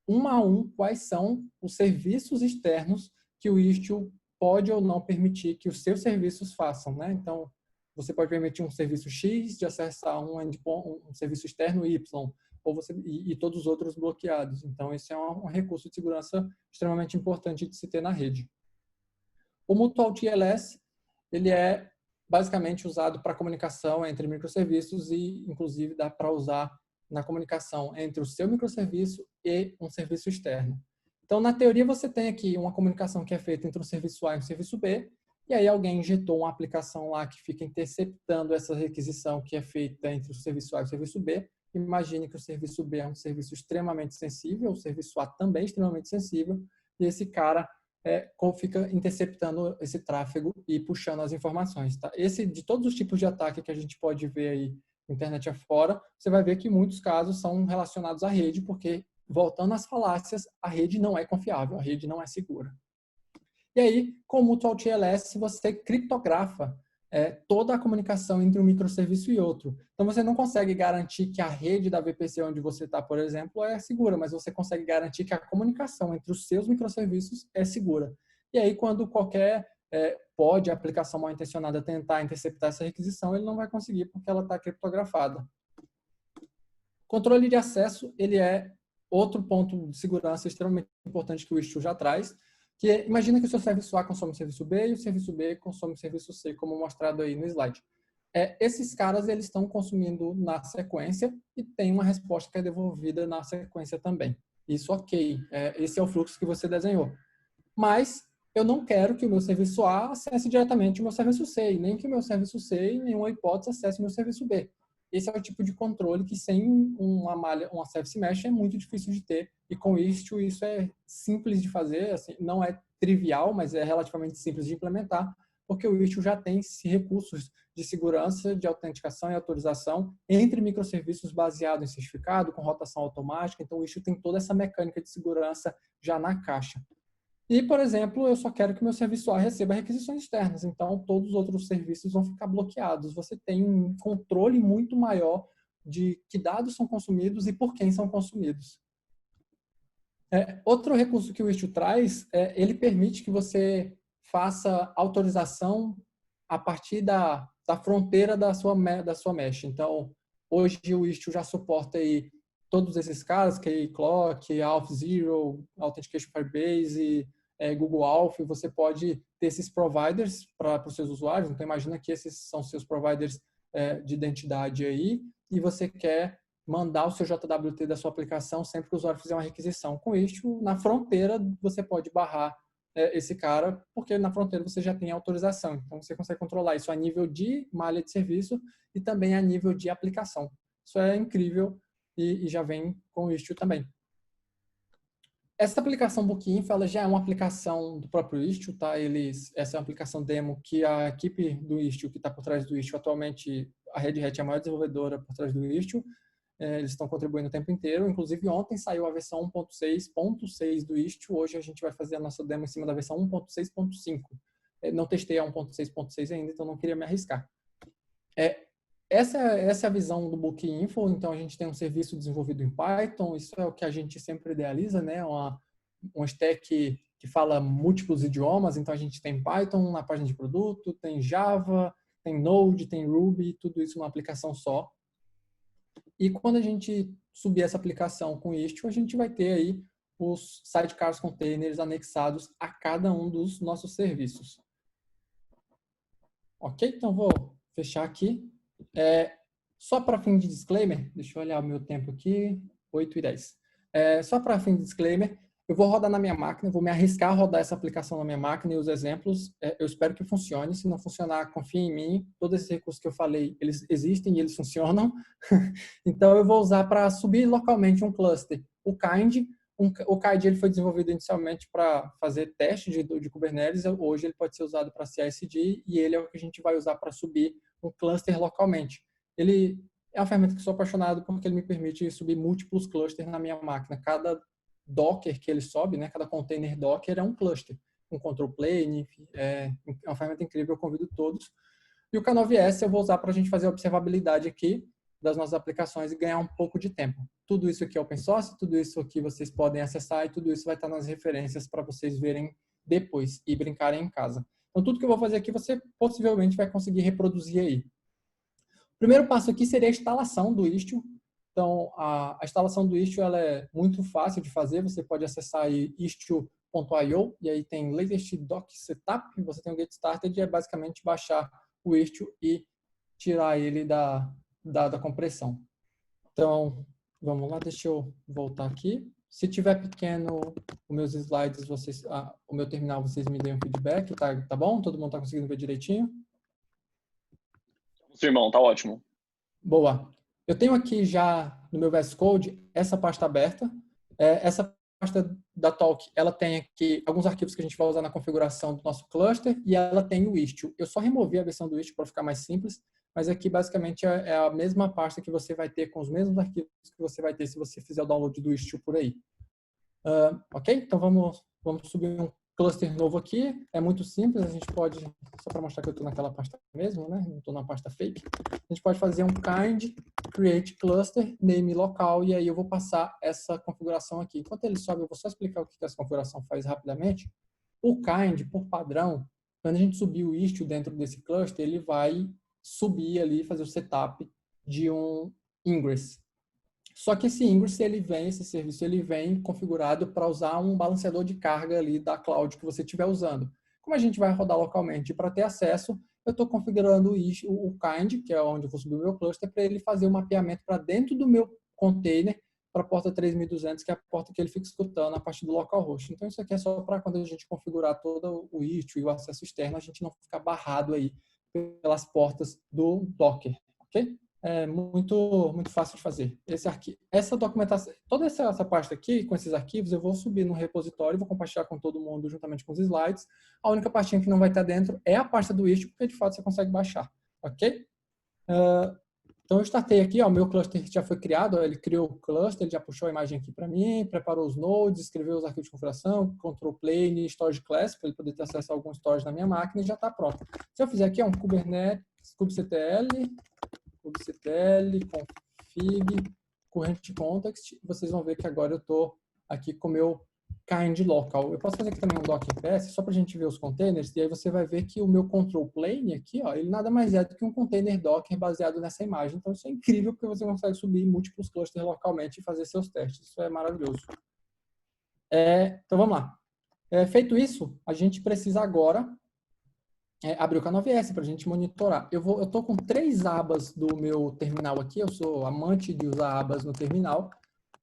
um a um quais são os serviços externos que o Istio pode ou não permitir que os seus serviços façam, né? Então, você pode permitir um serviço X de acessar um serviço externo Y, e todos os outros bloqueados. Então, esse é um recurso de segurança extremamente importante de se ter na rede. O Mutual TLS, ele é basicamente usado para comunicação entre microserviços e, inclusive, dá para usar na comunicação entre o seu microserviço e um serviço externo. Então, na teoria, você tem aqui uma comunicação que é feita entre um serviço A e um serviço B, e aí alguém injetou uma aplicação lá que fica interceptando essa requisição que é feita entre o serviço A e o serviço B. Imagine que o serviço B é um serviço extremamente sensível, o serviço A também é extremamente sensível, e esse cara fica interceptando esse tráfego e puxando as informações. Tá? De todos os tipos de ataque que a gente pode ver aí na internet afora, você vai ver que muitos casos são relacionados à rede, porque, voltando às falácias, a rede não é confiável, a rede não é segura. E aí, com o Mutual TLS, você criptografa toda a comunicação entre um microserviço e outro. Então, você não consegue garantir que a rede da VPC onde você está, por exemplo, é segura, mas você consegue garantir que a comunicação entre os seus microserviços é segura. E aí, quando qualquer aplicação mal intencionada tentar interceptar essa requisição, ele não vai conseguir porque ela está criptografada. Controle de acesso, ele é outro ponto de segurança extremamente importante que o Istio já traz, que imagina que o seu serviço A consome o serviço B e o serviço B consome o serviço C, como mostrado aí no slide. Esses caras, eles estão consumindo na sequência e tem uma resposta que é devolvida na sequência também. Isso ok, esse é o fluxo que você desenhou. Mas eu não quero que o meu serviço A acesse diretamente o meu serviço C, e nem que o meu serviço C, em nenhuma hipótese, acesse o meu serviço B. esse é o tipo de controle que sem uma malha, uma service mesh é muito difícil de ter. E com Istio isso é simples de fazer, assim, não é trivial, mas é relativamente simples de implementar, porque o Istio já tem recursos de segurança, de autenticação e autorização entre microserviços baseado em certificado, com rotação automática. Então, o Istio tem toda essa mecânica de segurança já na caixa. E, por exemplo, eu só quero que meu serviço A receba requisições externas, então todos os outros serviços vão ficar bloqueados. Você tem um controle muito maior de que dados são consumidos e por quem são consumidos. Outro recurso que o Istio traz, ele permite que você faça autorização a partir da fronteira da sua mesh. Então, hoje o Istio já suporta aí todos esses caras, Keycloak, Auth0, Authentication Firebase, Google Auth. Você pode ter esses providers para os seus usuários. Então, imagina que esses são seus providers de identidade aí e você quer mandar o seu JWT da sua aplicação sempre que o usuário fizer uma requisição. Com isso, na fronteira, você pode barrar esse cara, porque na fronteira você já tem autorização. Então, você consegue controlar isso a nível de malha de serviço e também a nível de aplicação. Isso é incrível e já vem com o Istio também. Essa aplicação Bookinfo, ela já é uma aplicação do próprio Istio, tá? Essa é uma aplicação demo que a equipe do Istio, que está por trás do Istio, atualmente a Red Hat é a maior desenvolvedora por trás do Istio. Eles estão contribuindo o tempo inteiro. Inclusive, ontem saiu a versão 1.6.6 do Istio. Hoje a gente vai fazer a nossa demo em cima da versão 1.6.5. Não testei a 1.6.6 ainda, então não queria me arriscar. Essa é a visão do Bookinfo. Então, a gente tem um serviço desenvolvido em Python. Isso é o que a gente sempre idealiza, né? Um stack que fala múltiplos idiomas. Então, a gente tem Python na página de produto, tem Java, tem Node, tem Ruby, tudo isso numa aplicação só. E quando a gente subir essa aplicação com Istio, a gente vai ter aí os sidecars containers anexados a cada um dos nossos serviços. Ok? Então, vou fechar aqui. Só para fim de disclaimer, deixa eu olhar o meu tempo aqui, 8:10. Só para fim de disclaimer, eu vou rodar na minha máquina, vou me arriscar a rodar essa aplicação na minha máquina e os exemplos, eu espero que funcione. Se não funcionar, confie em mim. Todos esses recursos que eu falei, eles existem e eles funcionam. Então, eu vou usar para subir localmente um cluster. O Kind ele foi desenvolvido inicialmente para fazer teste de Kubernetes. Hoje ele pode ser usado para CI/CD e ele é o que a gente vai usar para subir um cluster localmente. Ele é uma ferramenta que eu sou apaixonado porque ele me permite subir múltiplos clusters na minha máquina. Cada Docker que ele sobe, né, cada container Docker é um cluster, um control plane, enfim, é uma ferramenta incrível, eu convido todos. E o K9S eu vou usar para a gente fazer a observabilidade aqui das nossas aplicações e ganhar um pouco de tempo. Tudo isso aqui é open source, tudo isso aqui vocês podem acessar e tudo isso vai estar nas referências para vocês verem depois e brincarem em casa. Então, tudo que eu vou fazer aqui, você possivelmente vai conseguir reproduzir aí. O primeiro passo aqui seria a instalação do Istio. Então, a instalação do Istio ela é muito fácil de fazer. Você pode acessar aí istio.io e aí tem latest doc setup. Você tem o get started e é basicamente baixar o Istio e tirar ele da compressão. Então, vamos lá, deixa eu voltar aqui. Se tiver pequeno os meus slides, o meu terminal, vocês me deem um feedback, tá bom? Todo mundo está conseguindo ver direitinho? Sim, irmão, tá ótimo. Boa. Eu tenho aqui já no meu VS Code essa pasta aberta. Essa pasta da Talk, ela tem aqui alguns arquivos que a gente vai usar na configuração do nosso cluster e ela tem o Istio. Eu só removi a versão do Istio para ficar mais simples, mas aqui basicamente é a mesma pasta que você vai ter com os mesmos arquivos que você vai ter se você fizer o download do Istio por aí. Ok? Então vamos subir um cluster novo aqui. É muito simples, a gente pode, só para mostrar que eu estou naquela pasta mesmo, né? Não estou na pasta fake. A gente pode fazer um kind create cluster, name local, e aí eu vou passar essa configuração aqui. Enquanto ele sobe, eu vou só explicar o que essa configuração faz rapidamente. O kind, por padrão, quando a gente subir o Istio dentro desse cluster, ele vai subir ali, fazer o setup de um ingress. Só que esse serviço ele vem configurado para usar um balanceador de carga ali da cloud que você estiver usando. Como a gente vai rodar localmente para ter acesso, eu estou configurando o kind, que é onde eu vou subir o meu cluster, para ele fazer o mapeamento para dentro do meu container para a porta 3200, que é a porta que ele fica escutando a partir do localhost. Então, isso aqui é só para quando a gente configurar todo o Istio e o acesso externo, a gente não ficar barrado aí pelas portas do Docker, ok? é muito fácil de fazer. Essa documentação, toda essa parte aqui, com esses arquivos, eu vou subir no repositório, vou compartilhar com todo mundo juntamente com os slides. A única pastinha que não vai estar dentro é a pasta do Istio, porque de fato você consegue baixar, ok? Então eu startei aqui, ó, o meu cluster já foi criado, ó, ele criou o cluster, ele já puxou a imagem aqui para mim, preparou os nodes, escreveu os arquivos de configuração, control plane, storage class, para ele poder ter acesso a algum storage na minha máquina e já está pronto. Se eu fizer aqui, ó, um kubernetes, kubectl config, current context, vocês vão ver que agora eu estou aqui com o meu kind local. Eu posso fazer aqui também um docker ps, só para a gente ver os containers, e aí você vai ver que o meu control plane aqui, ó, ele nada mais é do que um container Docker baseado nessa imagem. Então isso é incrível, porque você consegue subir múltiplos clusters localmente e fazer seus testes. Isso é maravilhoso. Então vamos lá. Feito isso, a gente precisa agora abrir o K9S para a gente monitorar. Eu estou com 3 abas do meu terminal aqui, eu sou amante de usar abas no terminal,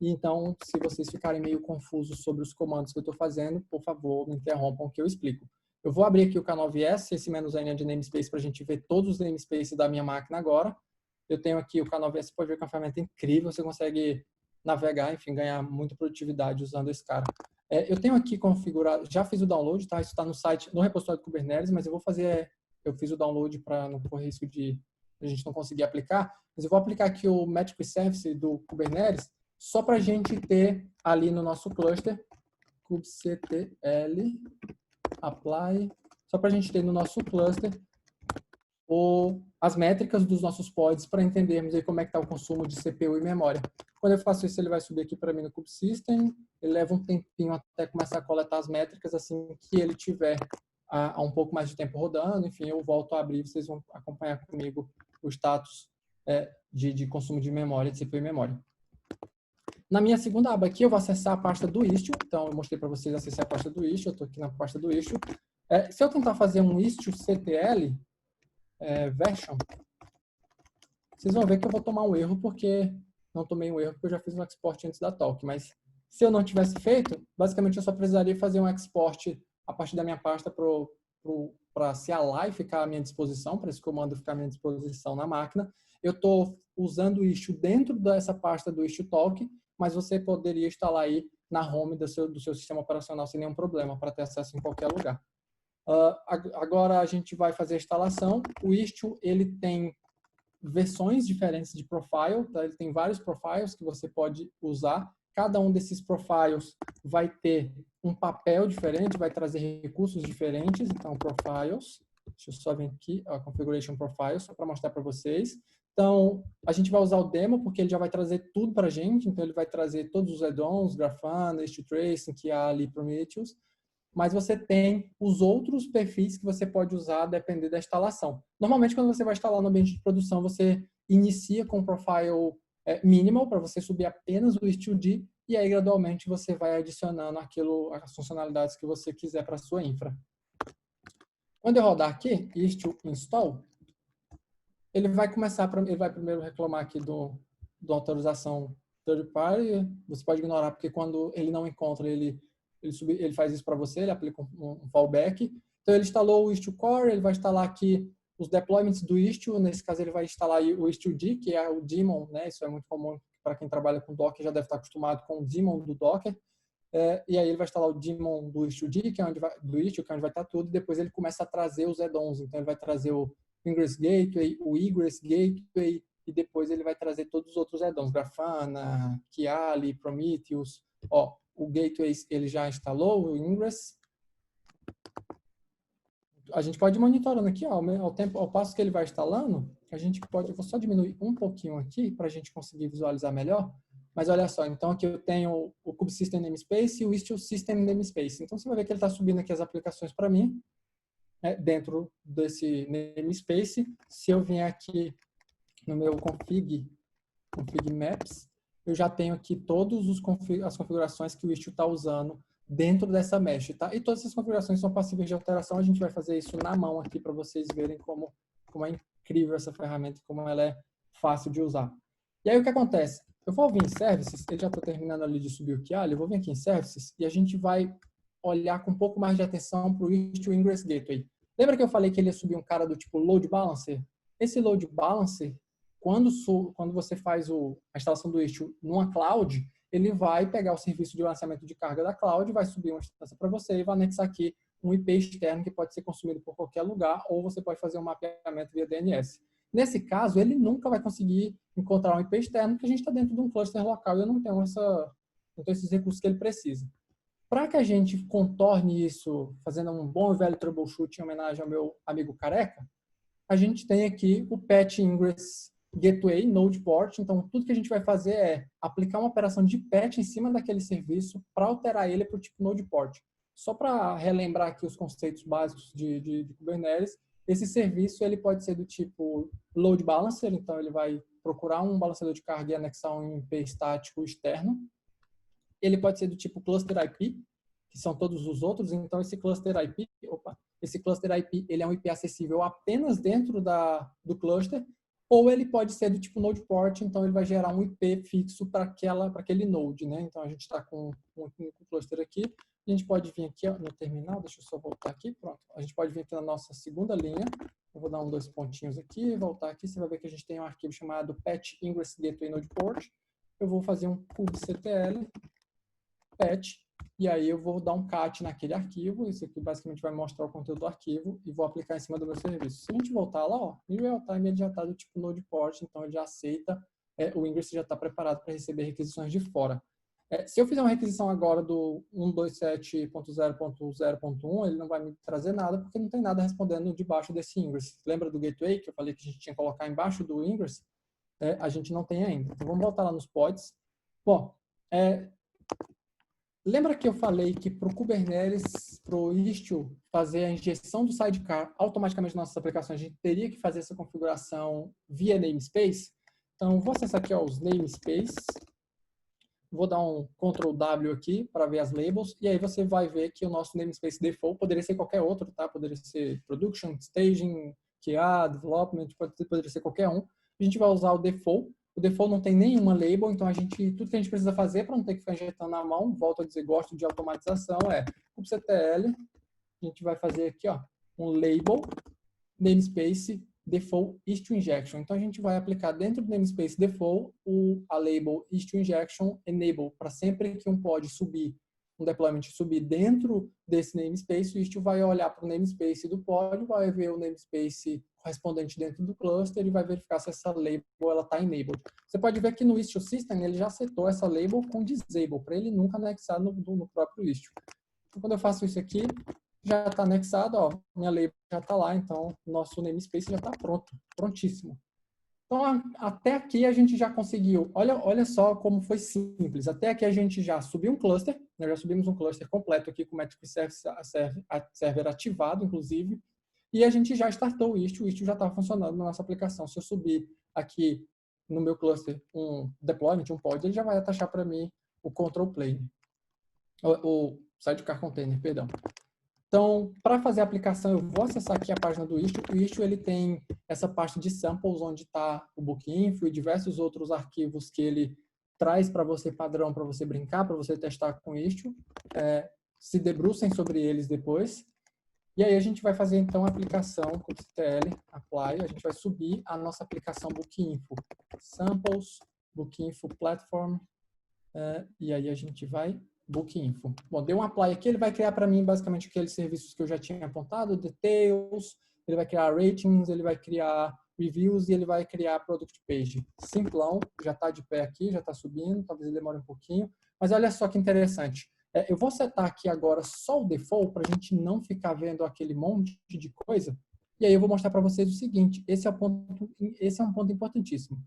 e então, se vocês ficarem meio confusos sobre os comandos que eu estou fazendo, por favor, me interrompam que eu explico. Eu vou abrir aqui o K9S, esse "-n" é de namespace para a gente ver todos os namespaces da minha máquina agora. Eu tenho aqui o K9S, você pode ver que é uma ferramenta incrível, você consegue navegar, enfim, ganhar muita produtividade usando esse cara. Eu tenho aqui configurado, já fiz o download, tá? Isso está no site, no repositório do Kubernetes, mas eu fiz o download para não correr risco de a gente não conseguir aplicar, mas eu vou aplicar aqui o Metric Service do Kubernetes, só para a gente ter ali no nosso cluster, kubectl, apply, só para a gente ter no nosso cluster as métricas dos nossos pods para entendermos aí como é que está o consumo de CPU e memória. Quando eu faço isso, ele vai subir aqui para mim no kubesystem, ele leva um tempinho até começar a coletar as métricas, assim que ele tiver há um pouco mais de tempo rodando, enfim, eu volto a abrir, vocês vão acompanhar comigo o status de consumo de memória, de CPU e memória. Na minha segunda aba aqui, eu vou acessar a pasta do Istio, então eu mostrei para vocês acessar a pasta do Istio, eu estou aqui na pasta do Istio. Se eu tentar fazer um istio-ctl, version, vocês vão ver que eu vou tomar um erro, porque não tomei um erro porque eu já fiz um export antes da talk, mas se eu não tivesse feito, basicamente eu só precisaria fazer um export a partir da minha pasta para CLI ficar à minha disposição, para esse comando ficar à minha disposição na máquina. Eu estou usando o Istio dentro dessa pasta do Istio Talk, mas você poderia instalar aí na home do seu sistema operacional sem nenhum problema, para ter acesso em qualquer lugar. Agora a gente vai fazer a instalação. O Istio, ele tem versões diferentes de profile, tá? Ele tem vários profiles que você pode usar. Cada um desses profiles vai ter um papel diferente, vai trazer recursos diferentes. Então, profiles, deixa eu só vir aqui, a configuration profiles, só para mostrar para vocês. Então, a gente vai usar o demo, porque ele já vai trazer tudo para a gente. Então, ele vai trazer todos os add-ons, Grafana, Istio Tracing, Kiali, Prometheus. Mas você tem os outros perfis que você pode usar a depender da instalação. Normalmente, quando você vai instalar no ambiente de produção, você inicia com um profile minimal, para você subir apenas o Istio-D, e aí, gradualmente, você vai adicionando as funcionalidades que você quiser para a sua infra. Quando eu rodar aqui, Istio install, ele vai primeiro reclamar aqui do autorização third party. Você pode ignorar, porque quando ele não encontra, ele faz isso para você, ele aplica um fallback. Então, ele instalou o Istio Core, ele vai instalar aqui os deployments do Istio. Nesse caso, ele vai instalar o Istio-D, que é o daemon, né? Isso é muito comum para quem trabalha com Docker, já deve estar acostumado com o daemon do Docker. E aí ele vai instalar o daemon do Istio-D, que é onde vai estar tudo, e depois ele começa a trazer os add-ons. Então, ele vai trazer o Ingress Gateway, o Egress Gateway, e depois ele vai trazer todos os outros add-ons, Grafana, Kiali, Prometheus. O Gateway ele já instalou, o Ingress. A gente pode ir monitorando aqui, ao passo que ele vai instalando, eu vou só diminuir um pouquinho aqui para a gente conseguir visualizar melhor. Mas olha só, então aqui eu tenho o kubesystem namespace e o Istio system namespace. Então você vai ver que ele está subindo aqui as aplicações para mim, dentro desse namespace. Se eu vier aqui no meu config maps, eu já tenho aqui todas as configurações que o Istio está usando dentro dessa mesh, tá? E todas essas configurações são passíveis de alteração. A gente vai fazer isso na mão aqui para vocês verem como é incrível essa ferramenta, como ela é fácil de usar. E aí o que acontece? Eu vou vir em Services, ele já está terminando ali de subir o Kiali, eu vou vir aqui em Services e a gente vai olhar com um pouco mais de atenção para o Istio Ingress Gateway. Lembra que eu falei que ele ia subir um cara do tipo Load Balancer? Esse Load Balancer, quando você faz a instalação do Istio numa cloud, ele vai pegar o serviço de lançamento de carga da cloud, vai subir uma instância para você e vai anexar aqui um IP externo que pode ser consumido por qualquer lugar, ou você pode fazer um mapeamento via DNS. Nesse caso, ele nunca vai conseguir encontrar um IP externo, porque a gente está dentro de um cluster local e eu não tenho esses recursos que ele precisa. Para que a gente contorne isso, fazendo um bom e velho troubleshoot em homenagem ao meu amigo Careca, a gente tem aqui o Patch Ingress Gateway Node Port. Então, tudo que a gente vai fazer é aplicar uma operação de patch em cima daquele serviço para alterar ele para o tipo Node Port. Só para relembrar aqui os conceitos básicos de Kubernetes, esse serviço ele pode ser do tipo Load Balancer, então ele vai procurar um balanceador de carga e anexar um IP estático externo. Ele pode ser do tipo Cluster IP, que são todos os outros. Então, esse Cluster IP, ele é um IP acessível apenas dentro do cluster, ou ele pode ser do tipo Node Port, então ele vai gerar um IP fixo para aquele node, né? Então, a gente está com um único cluster aqui. A gente pode vir aqui no terminal, deixa eu só voltar aqui, pronto. A gente pode vir aqui na nossa segunda linha. Eu vou dar 2 pontinhos aqui, voltar aqui, você vai ver que a gente tem um arquivo chamado Patch Ingress Gateway Node Port. Eu vou fazer um kubectl patch, e aí eu vou dar um cat naquele arquivo. Isso aqui basicamente vai mostrar o conteúdo do arquivo e vou aplicar em cima do meu serviço. Se a gente voltar lá, ó, em real time ele já está do tipo Node Port, então ele já aceita, o Ingress já está preparado para receber requisições de fora. Se eu fizer uma requisição agora do 127.0.0.1, ele não vai me trazer nada, porque não tem nada respondendo debaixo desse Ingress. Lembra do gateway que eu falei que a gente tinha que colocar embaixo do Ingress? A gente não tem ainda. Então vamos voltar lá nos pods. Bom, lembra que eu falei que para o Kubernetes, para o Istio fazer a injeção do sidecar automaticamente nas nossas aplicações, a gente teria que fazer essa configuração via namespace? Então, vou acessar aqui ó, os namespaces. Vou dar um Ctrl W aqui para ver as labels, e aí você vai ver que o nosso namespace default poderia ser qualquer outro, tá? Poderia ser Production, Staging, QA, Development, poderia ser qualquer um. A gente vai usar o default. O default não tem nenhuma label, então tudo que a gente precisa fazer para não ter que ficar injetando na mão, volto a dizer, gosto de automatização, kubectl, a gente vai fazer aqui ó, um label, namespace, default Istio Injection. Então, a gente vai aplicar dentro do namespace default a label Istio Injection enable, para sempre que um pod subir, um deployment subir dentro desse namespace, o Istio vai olhar para o namespace do pod, vai ver o namespace correspondente dentro do cluster e vai verificar se essa label está enabled. Você pode ver que no Istio System ele já setou essa label com disable, para ele nunca anexar no próprio Istio. Então, quando eu faço isso aqui, já está anexado, ó, minha label já está lá, então nosso namespace já está pronto, prontíssimo. Então, até aqui a gente já conseguiu, olha só como foi simples, até aqui a gente já subiu um cluster, nós já subimos um cluster completo aqui com o Metric Server ativado, inclusive, e a gente já startou o Istio já está funcionando na nossa aplicação. Se eu subir aqui no meu cluster um deployment, um pod, ele já vai atachar para mim o control plane, o sidecar container, perdão. Então, para fazer a aplicação, eu vou acessar aqui a página do Istio. O Istio ele tem essa parte de samples, onde está o Bookinfo e diversos outros arquivos que ele traz para você padrão, para você brincar, para você testar com o Istio. Se debrucem sobre eles depois. E aí a gente vai fazer, então, a aplicação com kubectl, apply. A gente vai subir a nossa aplicação Bookinfo. Samples, Bookinfo Platform. E aí a gente vai... Bookinfo. Bom, deu um apply aqui, ele vai criar para mim basicamente aqueles serviços que eu já tinha apontado, details, ele vai criar ratings, ele vai criar reviews e ele vai criar product page. Simplão, já está de pé aqui, já está subindo, talvez ele demore um pouquinho, mas olha só que interessante. Eu vou setar aqui agora só o default para a gente não ficar vendo aquele monte de coisa, e aí eu vou mostrar para vocês o seguinte, esse é um ponto importantíssimo.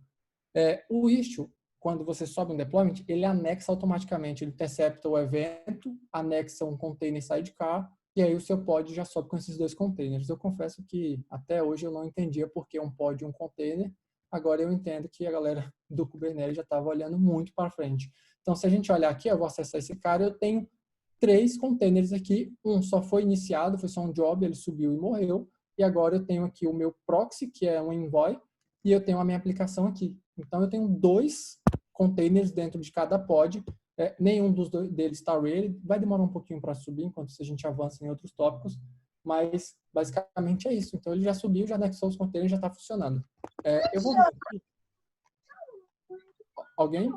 O Istio, quando você sobe um deployment, ele anexa automaticamente, ele intercepta o evento, anexa um container sidecar, e aí o seu pod já sobe com esses 2 containers. Eu confesso que até hoje eu não entendia por que um pod e um container, agora eu entendo que a galera do Kubernetes já estava olhando muito para frente. Então, se a gente olhar aqui, eu vou acessar esse cara, eu tenho 3 containers aqui, um só foi iniciado, foi só um job, ele subiu e morreu, e agora eu tenho aqui o meu proxy, que é um envoy, e eu tenho a minha aplicação aqui. Então, eu tenho 2 containers dentro de cada pod, nenhum deles está ready, vai demorar um pouquinho para subir, enquanto a gente avança em outros tópicos, mas basicamente é isso. Então, ele já subiu, já anexou os containers, já está funcionando. Eu vou vir aqui. Alguém?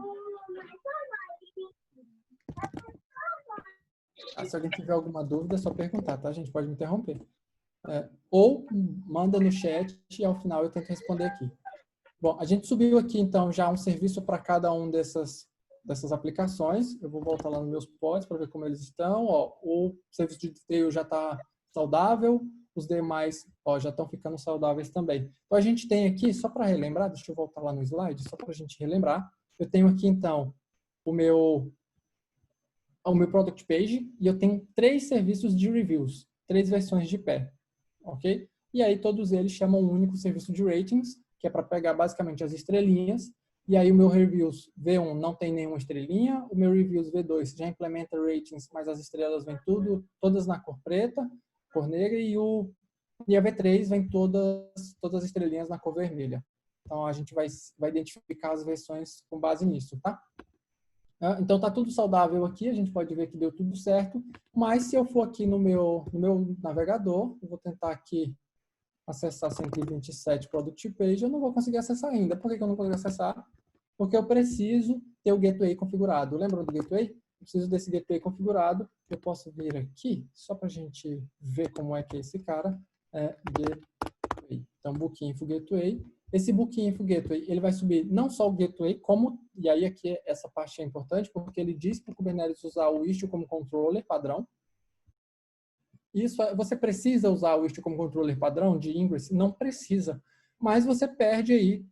Se alguém tiver alguma dúvida, é só perguntar, tá? A gente pode me interromper. Ou manda no chat e ao final eu tento responder aqui. Bom, a gente subiu aqui, então, já um serviço para cada um dessas aplicações. Eu vou voltar lá nos meus pods para ver como eles estão. Ó, o serviço de detail já está saudável, os demais já estão ficando saudáveis também. Então, a gente tem aqui, só para relembrar, deixa eu voltar lá no slide, só para a gente relembrar. Eu tenho aqui, então, o meu product page e eu tenho 3 serviços de reviews, 3 versões de pé, ok? E aí todos eles chamam um único serviço de ratings, que é para pegar basicamente as estrelinhas, e aí o meu reviews V1 não tem nenhuma estrelinha, o meu reviews V2 já implementa ratings, mas as estrelas vêm todas na cor preta, cor negra, e a V3 vem todas as estrelinhas na cor vermelha. Então a gente vai identificar as versões com base nisso, tá? Então está tudo saudável aqui, a gente pode ver que deu tudo certo, mas se eu for aqui no meu navegador, eu vou tentar aqui acessar 127 Product Page, eu não vou conseguir acessar ainda. Por que eu não consigo acessar? Porque eu preciso ter o gateway configurado. Lembra do gateway? Eu preciso desse gateway configurado. Eu posso vir aqui, só para a gente ver como é que é esse cara. Gateway. Então, Booking Info Gateway. Esse Booking Info Gateway, ele vai subir não só o gateway, e aí aqui essa parte é importante, porque ele diz para o Kubernetes usar o Istio como controller padrão. Isso, você precisa usar o Istio como controller padrão de Ingress? Não precisa, mas você perde aí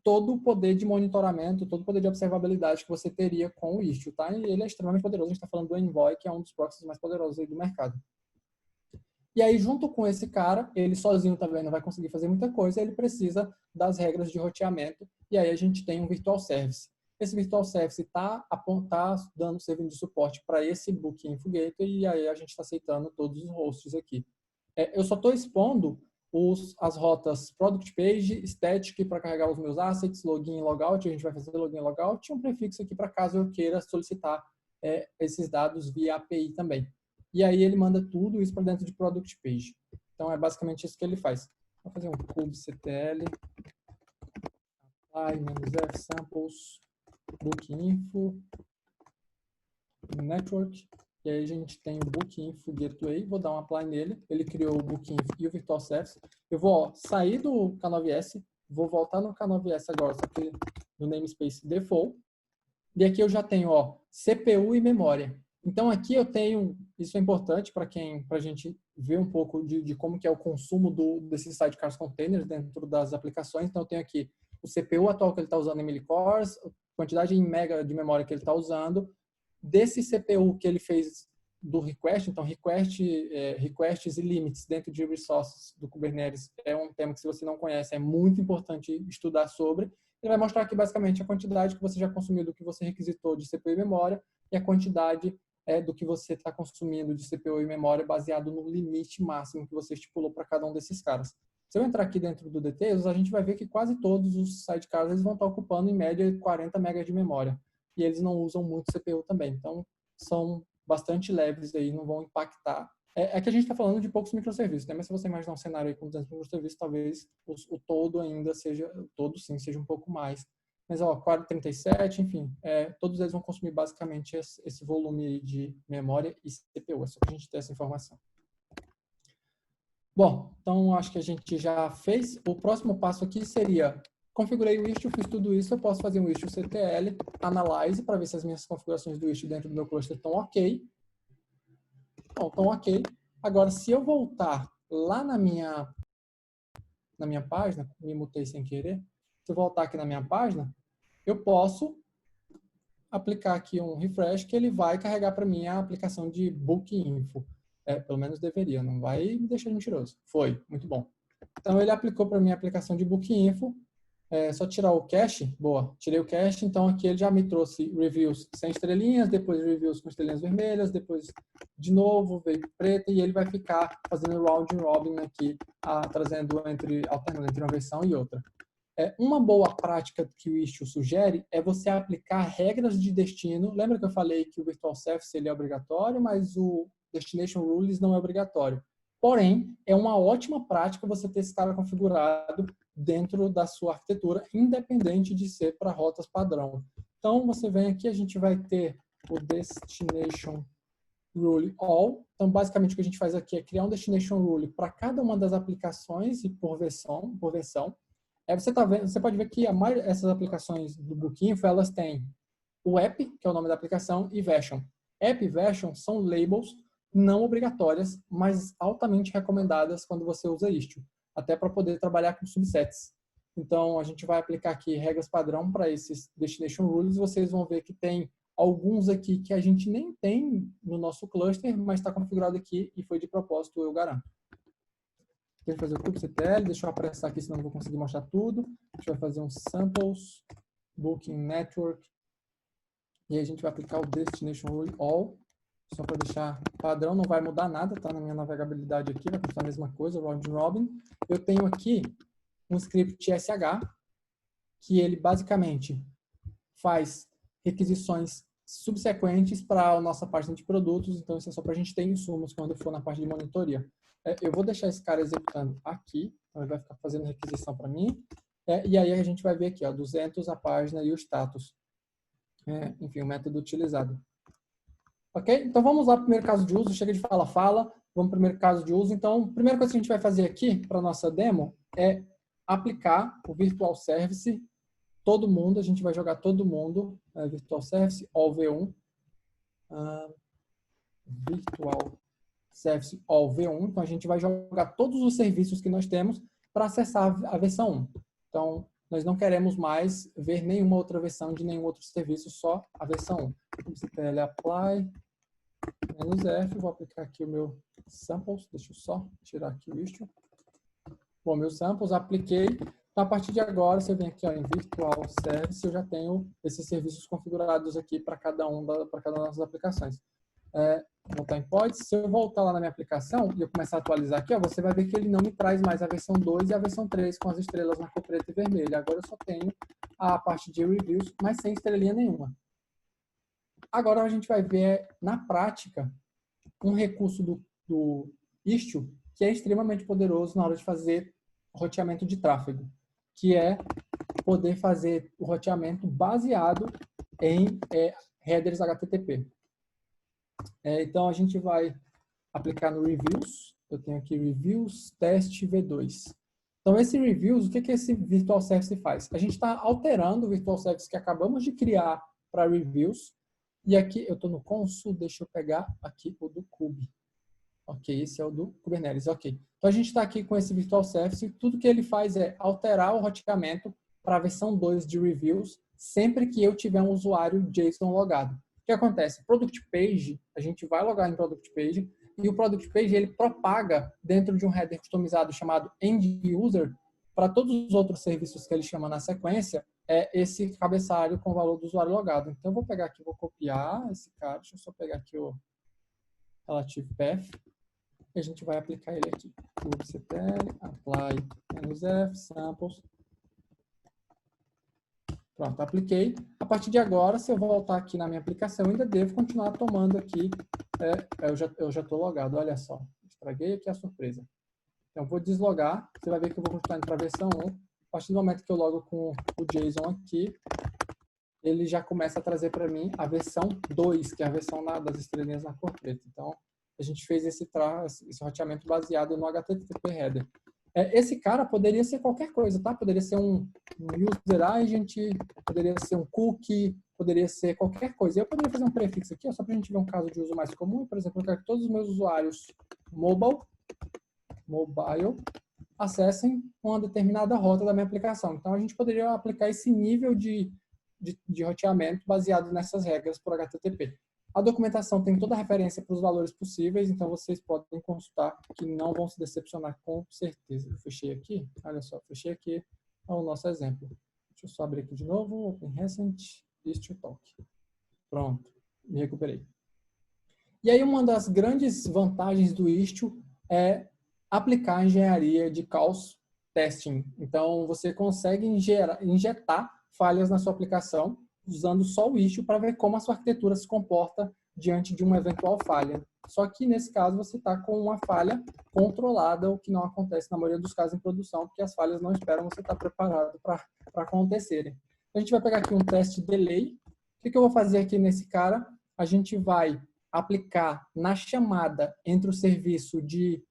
todo o poder de monitoramento, todo o poder de observabilidade que você teria com o Istio, tá? E ele é extremamente poderoso, a gente está falando do Envoy, que é um dos proxies mais poderosos aí do mercado. E aí, junto com esse cara, ele sozinho também não vai conseguir fazer muita coisa, ele precisa das regras de roteamento, e aí a gente tem um Virtual Service. Esse Virtual Service está dando serviço de suporte para esse Booking Info Gateway, e aí a gente está aceitando todos os hosts aqui. Eu só estou expondo as rotas Product Page, Static para carregar os meus assets, Login e Logout, a gente vai fazer Login e Logout, e um prefixo aqui para caso eu queira solicitar esses dados via API também. E aí ele manda tudo isso para dentro de Product Page. Então é basicamente isso que ele faz. Vou fazer um kubectl, apply-f samples, Booking Info, Network, e aí a gente tem o Booking Info Gateway, vou dar um apply nele, ele criou o Booking Info e o Virtual Service. Eu vou sair do K9S, vou voltar no K9S agora, só que no namespace default, e aqui eu já tenho CPU e memória. Então aqui eu tenho, isso é importante para a gente ver um pouco de como que é o consumo desses sidecars containers dentro das aplicações. Então eu tenho aqui o CPU atual que ele está usando em millicores, quantidade em mega de memória que ele está usando, desse CPU que ele fez do request, então requests e limits dentro de resources do Kubernetes é um tema que, se você não conhece, é muito importante estudar sobre. Ele vai mostrar aqui basicamente a quantidade que você já consumiu do que você requisitou de CPU e memória e a quantidade do que você está consumindo de CPU e memória baseado no limite máximo que você estipulou para cada um desses caras. Se eu entrar aqui dentro do Details, a gente vai ver que quase todos os sidecars eles vão estar ocupando em média 40 MB de memória. E eles não usam muito CPU também. Então, são bastante leves aí, não vão impactar. É que a gente está falando de poucos microserviços, né? Mas se você imaginar um cenário aí com 200 microserviços, talvez o todo ainda seja, seja um pouco mais. Mas, 37, enfim, todos eles vão consumir basicamente esse volume de memória e CPU. É só para a gente ter essa informação. Bom, então acho que a gente já fez. O próximo passo aqui seria, configurei o Istio, fiz tudo isso, eu posso fazer um Istio-ctl, analyze, para ver se as minhas configurações do Istio dentro do meu cluster estão ok. Então, estão ok. Agora, se eu voltar lá na minha página, me mutei sem querer, se eu voltar aqui na minha página, eu posso aplicar aqui um refresh que ele vai carregar para mim a aplicação de Booking Info. Pelo menos deveria, não vai me deixar mentiroso. Foi, muito bom. Então, ele aplicou para mim a aplicação de Booking Info. Só tirar o cache, boa, tirei o cache, então aqui ele já me trouxe reviews sem estrelinhas, depois reviews com estrelinhas vermelhas, depois de novo veio preta, e ele vai ficar fazendo round robin aqui, alternando entre uma versão e outra. Uma boa prática que o Istio sugere é você aplicar regras de destino. Lembra que eu falei que o Virtual Service ele é obrigatório, mas o Destination Rules não é obrigatório. Porém, é uma ótima prática você ter esse cara configurado dentro da sua arquitetura, independente de ser para rotas padrão. Então, você vem aqui, a gente vai ter o Destination Rule All. Então, basicamente, o que a gente faz aqui é criar um Destination Rule para cada uma das aplicações e por versão. Aí você pode ver que essas aplicações do Bookinfo, elas têm o app, que é o nome da aplicação, e version. App e version são labels não obrigatórias, mas altamente recomendadas quando você usa Istio, até para poder trabalhar com subsets. Então, a gente vai aplicar aqui regras padrão para esses Destination Rules. Vocês vão ver que tem alguns aqui que a gente nem tem no nosso cluster, mas está configurado aqui e foi de propósito, eu garanto. Tem que fazer o kubectl, deixa eu apressar aqui, senão não vou conseguir mostrar tudo. A gente vai fazer um samples, booking network, e aí a gente vai aplicar o Destination Rule All, só para deixar padrão, não vai mudar nada, tá na minha navegabilidade aqui, vai continuar a mesma coisa, round robin. Eu tenho aqui um script SH, que ele basicamente faz requisições subsequentes para a nossa página de produtos, então isso é só para a gente ter insumos quando for na parte de monitoria. Eu vou deixar esse cara executando aqui, então ele vai ficar fazendo requisição para mim, e aí a gente vai ver aqui, ó, 200 a página e o status. Enfim, o método utilizado. Ok? Então vamos lá para o primeiro caso de uso, chega de fala-fala, vamos para o primeiro caso de uso. Então, a primeira coisa que a gente vai fazer aqui para a nossa demo é aplicar o Virtual Service, todo mundo, a gente vai jogar todo mundo, Virtual Service, all V1, Virtual Service, all V1, então a gente vai jogar todos os serviços que nós temos para acessar a versão 1. Então, nós não queremos mais ver nenhuma outra versão de nenhum outro serviço, só a versão 1. kubectl apply, -f, vou aplicar aqui o meu samples, deixa eu só tirar aqui o istio. Bom, meus samples, apliquei. Então, a partir de agora, você vem aqui ó, em Virtual Service, eu já tenho esses serviços configurados aqui para cada uma das nossas aplicações. Voltar em pods, se eu voltar lá na minha aplicação e eu começar a atualizar aqui, ó, você vai ver que ele não me traz mais a versão 2 e a versão 3 com as estrelas na cor preta e vermelha. Agora eu só tenho a parte de reviews, mas sem estrelinha nenhuma. Agora a gente vai ver na prática um recurso do Istio que é extremamente poderoso na hora de fazer roteamento de tráfego, que é poder fazer o roteamento baseado em headers HTTP. Então, a gente vai aplicar no Reviews. Eu tenho aqui Reviews, teste V2. Então, esse Reviews, o que esse Virtual Service faz? A gente está alterando o Virtual Service que acabamos de criar para Reviews. E aqui, eu estou no Consul, deixa eu pegar aqui o do Kube. Ok, esse é o do Kubernetes, ok. Então, a gente está aqui com esse Virtual Service. Tudo que ele faz é alterar o roteamento para a versão 2 de Reviews, sempre que eu tiver um usuário JSON logado. O que acontece? Product Page, a gente vai logar em Product Page, e o Product Page ele propaga dentro de um header customizado chamado End User para todos os outros serviços que ele chama na sequência, esse cabeçalho com o valor do usuário logado. Então, eu vou pegar aqui, vou copiar esse cara, deixa eu só pegar aqui o Relative Path, e a gente vai aplicar ele aqui. kubectl, apply, -f, samples. Pronto, apliquei. A partir de agora, se eu voltar aqui na minha aplicação, eu ainda devo continuar tomando aqui. Eu já estou logado, olha só. Estraguei aqui a surpresa. Então, vou deslogar. Você vai ver que eu vou continuar indo para a versão 1. A partir do momento que eu logo com o JSON aqui, ele já começa a trazer para mim a versão 2, que é a versão das estrelinhas na cor preta. Então, a gente fez esse roteamento baseado no HTTP header. Esse cara poderia ser qualquer coisa, tá? Poderia ser um user agent, poderia ser um cookie, poderia ser qualquer coisa. Eu poderia fazer um prefixo aqui, ó, só para a gente ver um caso de uso mais comum. Por exemplo, eu quero que todos os meus usuários mobile acessem uma determinada rota da minha aplicação. Então, a gente poderia aplicar esse nível de roteamento baseado nessas regras por HTTP. A documentação tem toda a referência para os valores possíveis, então vocês podem consultar que não vão se decepcionar com certeza. Eu fechei aqui, olha só, fechei aqui o nosso exemplo. Deixa eu só abrir aqui de novo, Open Recent, Istio Talk. Pronto, me recuperei. E aí uma das grandes vantagens do Istio é aplicar a engenharia de Chaos Testing. Então você consegue injetar falhas na sua aplicação usando só o Istio para ver como a sua arquitetura se comporta diante de uma eventual falha. Só que, nesse caso, você está com uma falha controlada, o que não acontece na maioria dos casos em produção, porque as falhas não esperam você estar preparado para acontecerem. A gente vai pegar aqui um teste delay, que eu vou fazer aqui nesse cara? A gente vai aplicar na chamada entre o serviço de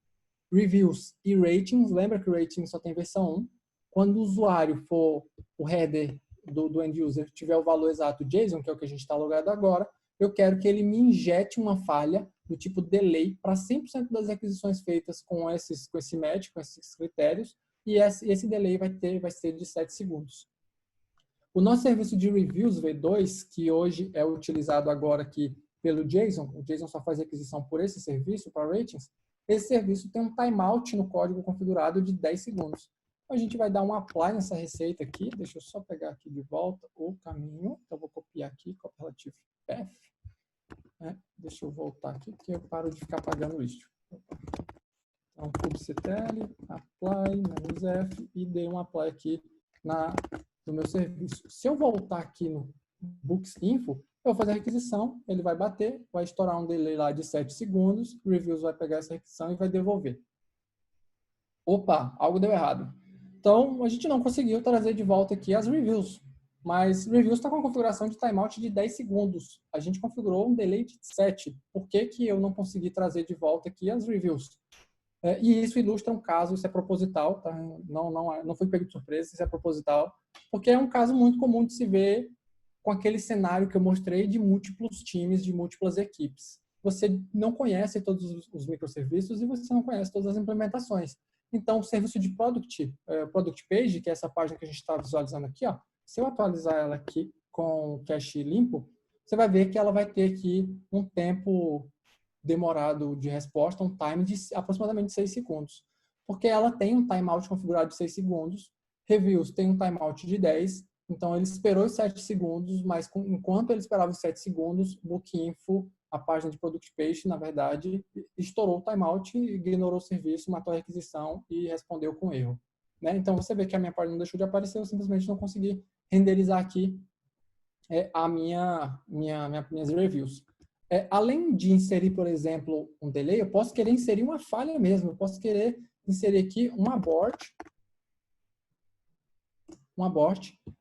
reviews e ratings. Lembra que o rating só tem versão 1. Quando o usuário for o header do end user tiver o valor exato JSON, que é o que a gente está logado agora, eu quero que ele me injete uma falha do tipo delay para 100% das requisições feitas com esse match, com esses critérios, e esse delay vai ser de 7 segundos. O nosso serviço de reviews V2, que hoje é utilizado agora aqui pelo JSON, o JSON só faz requisição por esse serviço, para ratings, esse serviço tem um timeout no código configurado de 10 segundos. Então, a gente vai dar um apply nessa receita aqui. Deixa eu só pegar aqui de volta o caminho. Então, eu vou copiar aqui, copy relative path. Deixa eu voltar aqui, porque eu paro de ficar apagando isso. Então, kubectl, apply, -f, e dei um apply aqui no meu serviço. Se eu voltar aqui no books.info, eu vou fazer a requisição, ele vai bater, vai estourar um delay lá de 7 segundos, o reviews vai pegar essa requisição e vai devolver. Opa, algo deu errado. Então, a gente não conseguiu trazer de volta aqui as reviews, mas reviews está com a configuração de timeout de 10 segundos. A gente configurou um delay de 7. Por que que eu não consegui trazer de volta aqui as reviews? E isso ilustra um caso, isso é proposital, tá? Não foi pego de surpresa, isso é proposital, porque é um caso muito comum de se ver com aquele cenário que eu mostrei de múltiplos times, de múltiplas equipes. Você não conhece todos os microserviços e você não conhece todas as implementações. Então, o serviço de Product Page, que é essa página que a gente está visualizando aqui, ó, se eu atualizar ela aqui com cache limpo, você vai ver que ela vai ter aqui um tempo demorado de resposta, um time de aproximadamente 6 segundos. Porque ela tem um timeout configurado de 6 segundos, reviews tem um timeout de 10, então ele esperou os 7 segundos, mas enquanto ele esperava os 7 segundos, o Bookinfo, a página de Product Page, na verdade, estourou o timeout, ignorou o serviço, matou a requisição e respondeu com erro. Né? Então você vê que a minha página não deixou de aparecer, eu simplesmente não consegui renderizar aqui minhas reviews. Além de inserir, por exemplo, um delay, eu posso querer inserir uma falha mesmo. Eu posso querer inserir aqui um abort.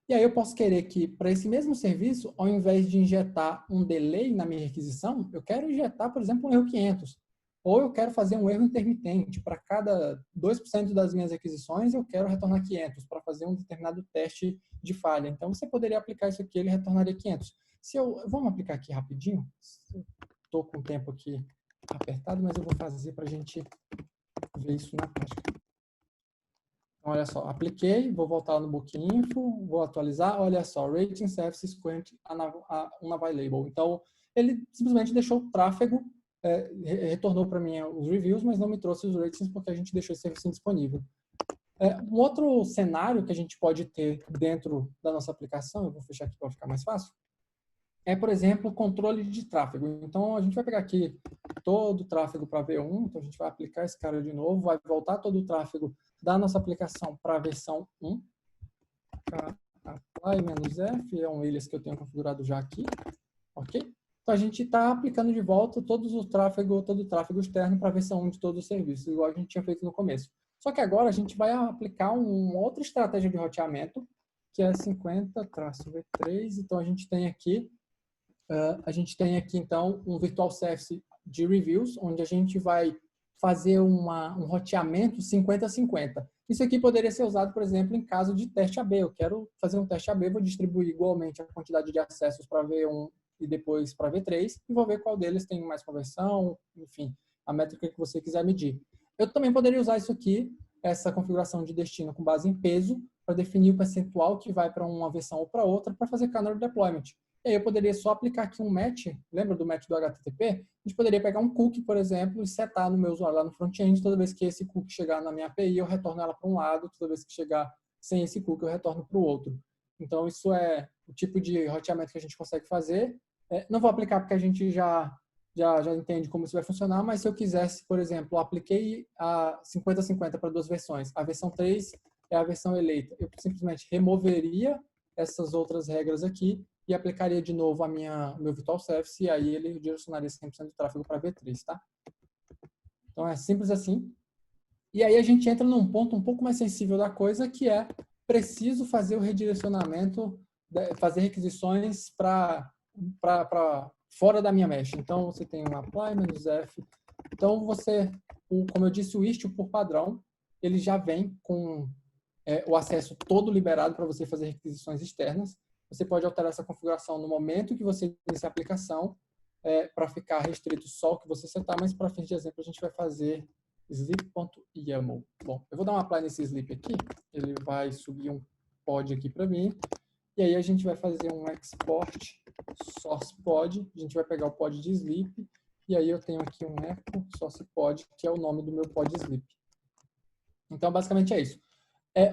E aí eu posso querer que, para esse mesmo serviço, ao invés de injetar um delay na minha requisição, eu quero injetar, por exemplo, um erro 500. Ou eu quero fazer um erro intermitente. Para cada 2% das minhas requisições, eu quero retornar 500 para fazer um determinado teste de falha. Então, você poderia aplicar isso aqui, ele retornaria 500. Vamos aplicar aqui rapidinho. Estou com o tempo aqui apertado, mas eu vou fazer para a gente ver isso na prática. Então, olha só, apliquei, vou voltar no Bookinfo, vou atualizar, olha só, rating service squint unavailable. Então, ele simplesmente deixou o tráfego, retornou para mim os reviews, mas não me trouxe os ratings porque a gente deixou esse serviço indisponível. Um outro cenário que a gente pode ter dentro da nossa aplicação, eu vou fechar aqui para ficar mais fácil, por exemplo, controle de tráfego. Então, a gente vai pegar aqui todo o tráfego para V1, então a gente vai aplicar esse cara de novo, vai voltar todo o tráfego da nossa aplicação para a versão 1. Apply -f, é um alias que eu tenho configurado já aqui, ok? Então, a gente está aplicando de volta todo o tráfego externo para a versão 1 de todos os serviços, igual a gente tinha feito no começo. Só que agora a gente vai aplicar uma outra estratégia de roteamento, que é 50-V3. Então, a gente tem aqui então, um virtual service de reviews, onde a gente vai fazer um roteamento 50-50. Isso aqui poderia ser usado, por exemplo, em caso de teste AB. Eu quero fazer um teste AB, vou distribuir igualmente a quantidade de acessos para V1 e depois para V3, e vou ver qual deles tem mais conversão, enfim, a métrica que você quiser medir. Eu também poderia usar isso aqui, essa configuração de destino com base em peso, para definir o percentual que vai para uma versão ou para outra, para fazer canary deployment. E aí eu poderia só aplicar aqui um match, lembra do match do HTTP? A gente poderia pegar um cookie, por exemplo, e setar no meu usuário lá no front-end, toda vez que esse cookie chegar na minha API, eu retorno ela para um lado, toda vez que chegar sem esse cookie, eu retorno para o outro. Então, isso é o tipo de roteamento que a gente consegue fazer. Não vou aplicar porque a gente já entende como isso vai funcionar, mas se eu quisesse, por exemplo, eu apliquei a 50-50 para duas versões. A versão 3 é a versão eleita. Eu simplesmente removeria essas outras regras aqui e aplicaria de novo meu virtual service, e aí ele direcionaria 100% do tráfego para V3, tá? Então, é simples assim. E aí a gente entra num ponto um pouco mais sensível da coisa, que é preciso fazer o redirecionamento, fazer requisições para para fora da minha mesh. Então, você tem um apply "-f". Então, como eu disse, o Istio, por padrão, ele já vem com o acesso todo liberado para você fazer requisições externas. Você pode alterar essa configuração no momento que você inicia a aplicação, para ficar restrito só o que você setar, mas para fins de exemplo, a gente vai fazer sleep.yaml. Bom, eu vou dar um apply nesse sleep aqui, ele vai subir um pod aqui para mim, e aí a gente vai fazer um export source pod, a gente vai pegar o pod de sleep, e aí eu tenho aqui um echo source pod, que é o nome do meu pod sleep. Então, basicamente é isso.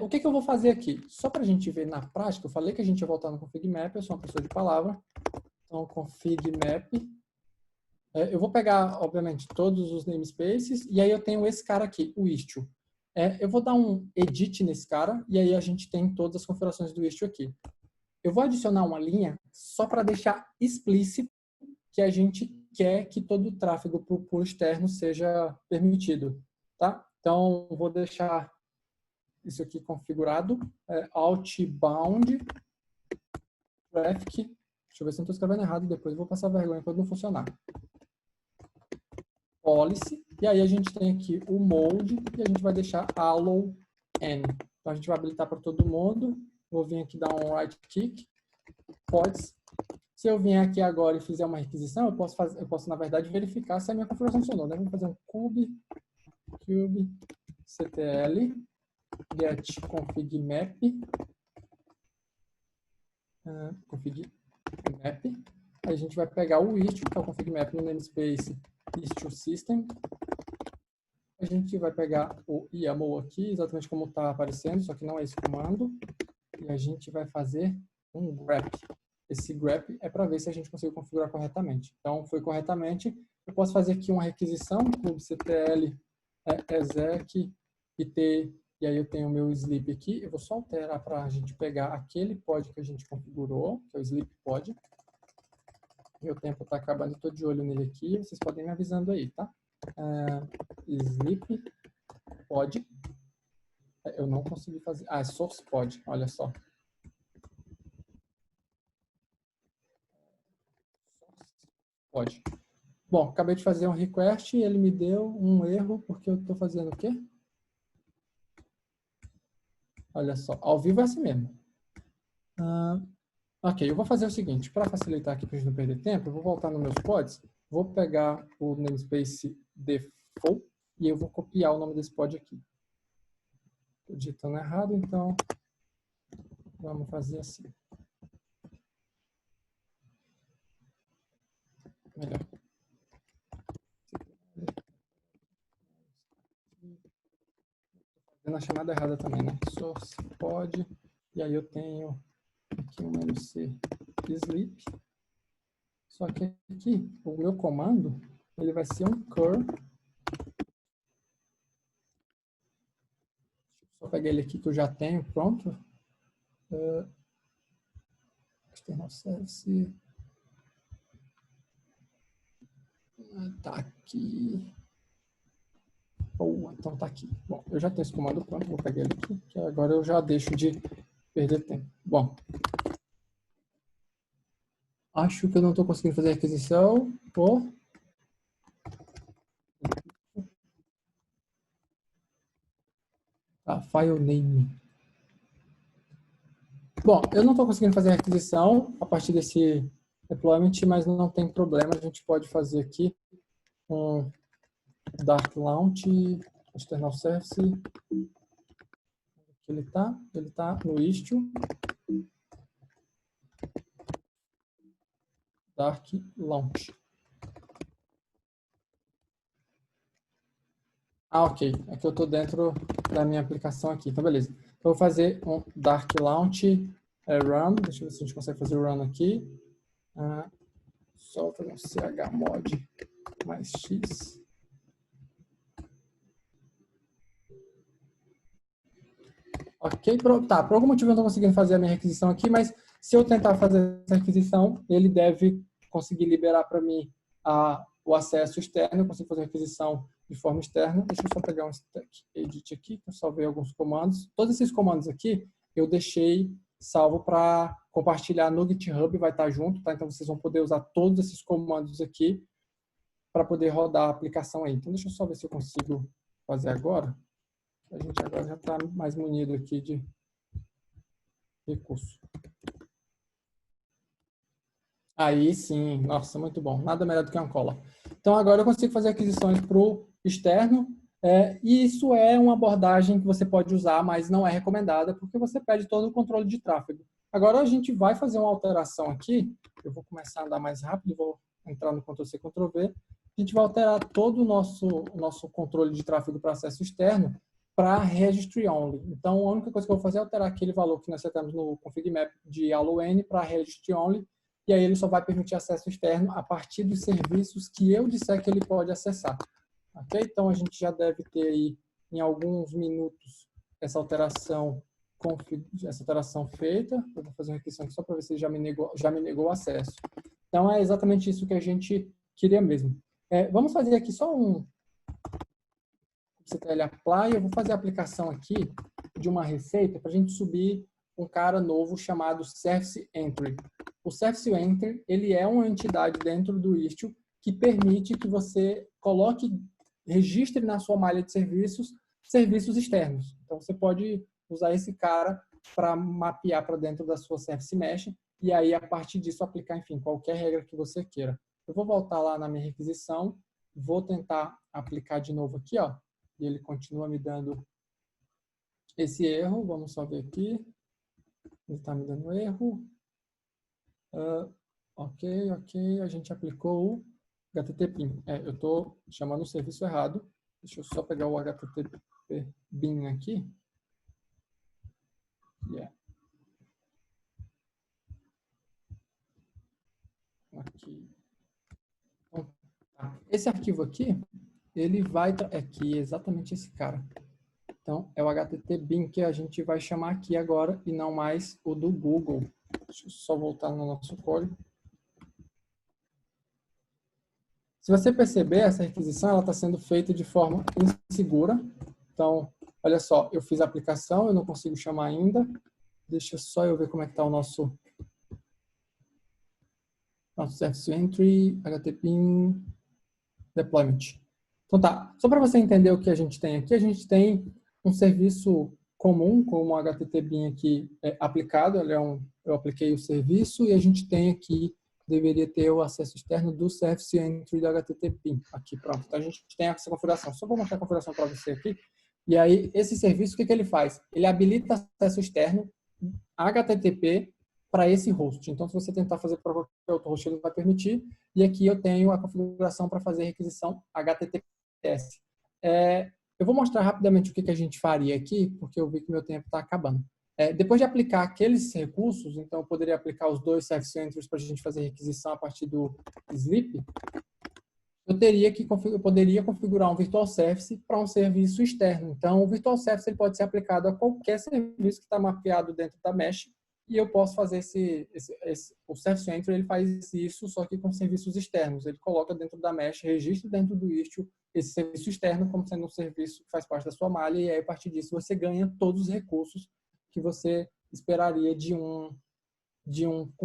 O que eu vou fazer aqui? Só para a gente ver na prática, eu falei que a gente ia voltar no config map, eu sou uma pessoa de palavra, então config map. Eu vou pegar, obviamente, todos os namespaces, e aí eu tenho esse cara aqui, o Istio. Eu vou dar um edit nesse cara, e aí a gente tem todas as configurações do Istio aqui. Eu vou adicionar uma linha só para deixar explícito que a gente quer que todo o tráfego para o pool externo seja permitido. Tá? Então, vou deixar isso aqui configurado. Outbound traffic. Deixa eu ver se eu não estou escrevendo errado, depois eu vou passar vergonha quando não funcionar. Policy. E aí a gente tem aqui o mode e a gente vai deixar allow n. Então, a gente vai habilitar para todo mundo. Vou vir aqui dar um right click. Pods. Se eu vier aqui agora e fizer uma requisição, eu posso na verdade, verificar se a minha configuração funcionou. Né? Vamos fazer um cube ctl get config map. Config map. Aí a gente vai pegar o Istio, que é o config map no namespace Istio System. A gente vai pegar o YAML aqui, exatamente como está aparecendo, só que não é esse comando. E a gente vai fazer um grep. Esse grep é para ver se a gente conseguiu configurar corretamente. Então, foi corretamente. Eu posso fazer aqui uma requisição, kubectl exec it, e aí eu tenho o meu sleep aqui. Eu vou só alterar para a gente pegar aquele pod que a gente configurou, que é o sleep pod. Meu tempo está acabando, eu estou de olho nele aqui. Vocês podem me avisando aí, tá? Sleep pod. Eu não consegui fazer. É source pod, olha só. Pode. Bom, acabei de fazer um request e ele me deu um erro porque eu estou fazendo o quê? Olha só, ao vivo é assim mesmo. Ok, eu vou fazer o seguinte, para facilitar aqui para a gente não perder tempo, eu vou voltar nos meus pods, vou pegar o namespace default e eu vou copiar o nome desse pod aqui. Estou digitando errado, então vamos fazer assim. Melhor. Fazendo a chamada errada também, né? Source pod, e aí eu tenho aqui um MC sleep. Só que aqui, o meu comando, ele vai ser um cur. Só pegar ele aqui que eu já tenho pronto. External service. Tá aqui. Boa, então tá aqui. Bom, eu já tenho esse comando pronto, vou pegar ele aqui, que agora eu já deixo de perder tempo. Bom, acho que eu não estou conseguindo fazer a aquisição por... file name. Bom, eu não estou conseguindo fazer a aquisição a partir desse deployment, mas não tem problema, a gente pode fazer aqui um dark launch, external service. Ele tá no Istio. Dark launch. Ok. Aqui eu estou dentro da minha aplicação aqui. Então, beleza. Então, eu vou fazer um dark launch run. Deixa eu ver se a gente consegue fazer o run aqui. Só fazer um chmod mais x. Ok. Tá, por algum motivo eu não estou conseguindo fazer a minha requisição aqui, mas se eu tentar fazer essa requisição, ele deve conseguir liberar para mim o acesso externo. Eu consigo fazer a requisição de forma externa. Deixa eu só pegar um stack edit aqui, que eu salvei alguns comandos. Todos esses comandos aqui, eu deixei salvo para compartilhar no GitHub, vai estar junto, tá? Então vocês vão poder usar todos esses comandos aqui para poder rodar a aplicação aí. Então deixa eu só ver se eu consigo fazer agora. A gente agora já está mais munido aqui de recurso. Aí sim, nossa, muito bom. Nada melhor do que uma cola. Então agora eu consigo fazer aquisições para o externo. E isso é uma abordagem que você pode usar, mas não é recomendada, porque você perde todo o controle de tráfego. Agora a gente vai fazer uma alteração aqui. Eu vou começar a andar mais rápido, vou entrar no Ctrl+C, Ctrl+V. A gente vai alterar todo o nosso controle de tráfego para acesso externo para Registry Only. Então, a única coisa que eu vou fazer é alterar aquele valor que nós setamos no config map de allow-n para Registry Only, e aí ele só vai permitir acesso externo a partir dos serviços que eu disser que ele pode acessar. Ok? Então, a gente já deve ter aí, em alguns minutos, essa alteração feita. Eu vou fazer uma requisição aqui só para ver se ele já me negou o acesso. Então, é exatamente isso que a gente queria mesmo. Vamos fazer aqui só um CTL Apply. Eu vou fazer a aplicação aqui de uma receita para a gente subir um cara novo chamado Service Entry. O Service Entry, ele é uma entidade dentro do Istio que permite que você registre na sua malha de serviços externos. Então, você pode usar esse cara para mapear para dentro da sua Service Mesh e aí, a partir disso, aplicar, enfim, qualquer regra que você queira. Eu vou voltar lá na minha requisição, vou tentar aplicar de novo aqui, ó, e ele continua me dando esse erro. Vamos só ver aqui. Ele está me dando erro. Ok. A gente aplicou o HTTP. Eu estou chamando o serviço errado. Deixa eu só pegar o HTTP bin aqui. Aqui. Esse arquivo aqui, ele vai... Aqui, exatamente esse cara. Então, é o HTTP que a gente vai chamar aqui agora e não mais o do Google. Deixa eu só voltar no nosso código. Se você perceber, essa requisição está sendo feita de forma insegura. Então, olha só, eu fiz a aplicação, eu não consigo chamar ainda. Deixa só eu ver como é que está o nosso Service Entry, HTTP Deployment. Então tá, só para você entender o que a gente tem aqui, a gente tem um serviço comum, como o HTTP aqui aplicado, eu apliquei o serviço e a gente tem aqui, deveria ter o acesso externo do Service Entry do HTTP. Aqui, pronto. Então a gente tem essa configuração. Só vou mostrar a configuração para você aqui. E aí, esse serviço, o que ele faz? Ele habilita acesso externo HTTP para esse host. Então, se você tentar fazer para qualquer outro host, ele vai permitir. E aqui eu tenho a configuração para fazer requisição HTTPS. Eu vou mostrar rapidamente o que a gente faria aqui, porque eu vi que meu tempo está acabando. Depois de aplicar aqueles recursos, então eu poderia aplicar os dois Service Entries para a gente fazer requisição a partir do Sleep, eu poderia configurar um Virtual Service para um serviço externo. Então, o Virtual Service ele pode ser aplicado a qualquer serviço que está mapeado dentro da Mesh, e eu posso fazer o Service Entry ele faz isso, só que com serviços externos. Ele coloca dentro da Mesh, registra dentro do Istio esse serviço externo como sendo um serviço que faz parte da sua malha, e aí, a partir disso, você ganha todos os recursos que você esperaria de um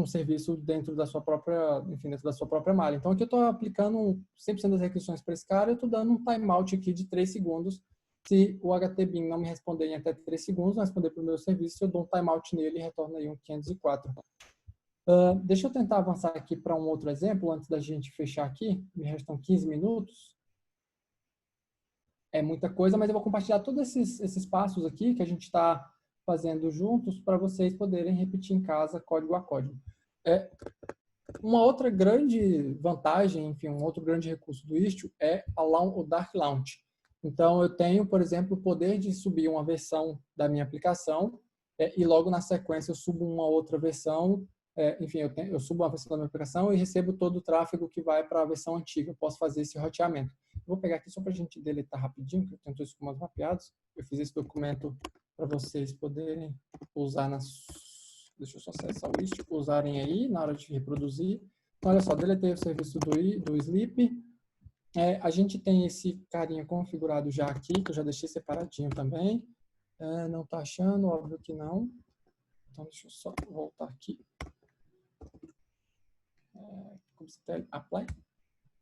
serviço dentro da sua própria, enfim, dentro da sua própria malha. Então, aqui eu estou aplicando 100% das requisições para esse cara, eu estou dando um timeout aqui de 3 segundos. Se o HTTP não me responder em até 3 segundos, não responder para o meu serviço, eu dou um timeout nele e retorno aí um 504. Deixa eu tentar avançar aqui para um outro exemplo, antes da gente fechar aqui. Me restam 15 minutos. É muita coisa, mas eu vou compartilhar todos esses passos aqui que a gente está fazendo juntos para vocês poderem repetir em casa código a código. Uma outra grande vantagem, enfim, um outro grande recurso do Istio é o Dark Launch. Então, eu tenho, por exemplo, o poder de subir uma versão da minha aplicação e logo na sequência eu subo uma outra versão, enfim, eu subo uma versão da minha aplicação e recebo todo o tráfego que vai para a versão antiga. Eu posso fazer esse roteamento. Vou pegar aqui só para a gente deletar rapidinho, que eu tenho todos os comandos mapeados. Eu fiz esse documento para vocês poderem usar deixa eu só acessar o Istio, usarem aí na hora de reproduzir. Então, olha só, deletei o serviço do Sleep. A gente tem esse carinha configurado já aqui, que eu já deixei separadinho também. Não está achando, óbvio que não. Então, deixa eu só voltar aqui. kubectl apply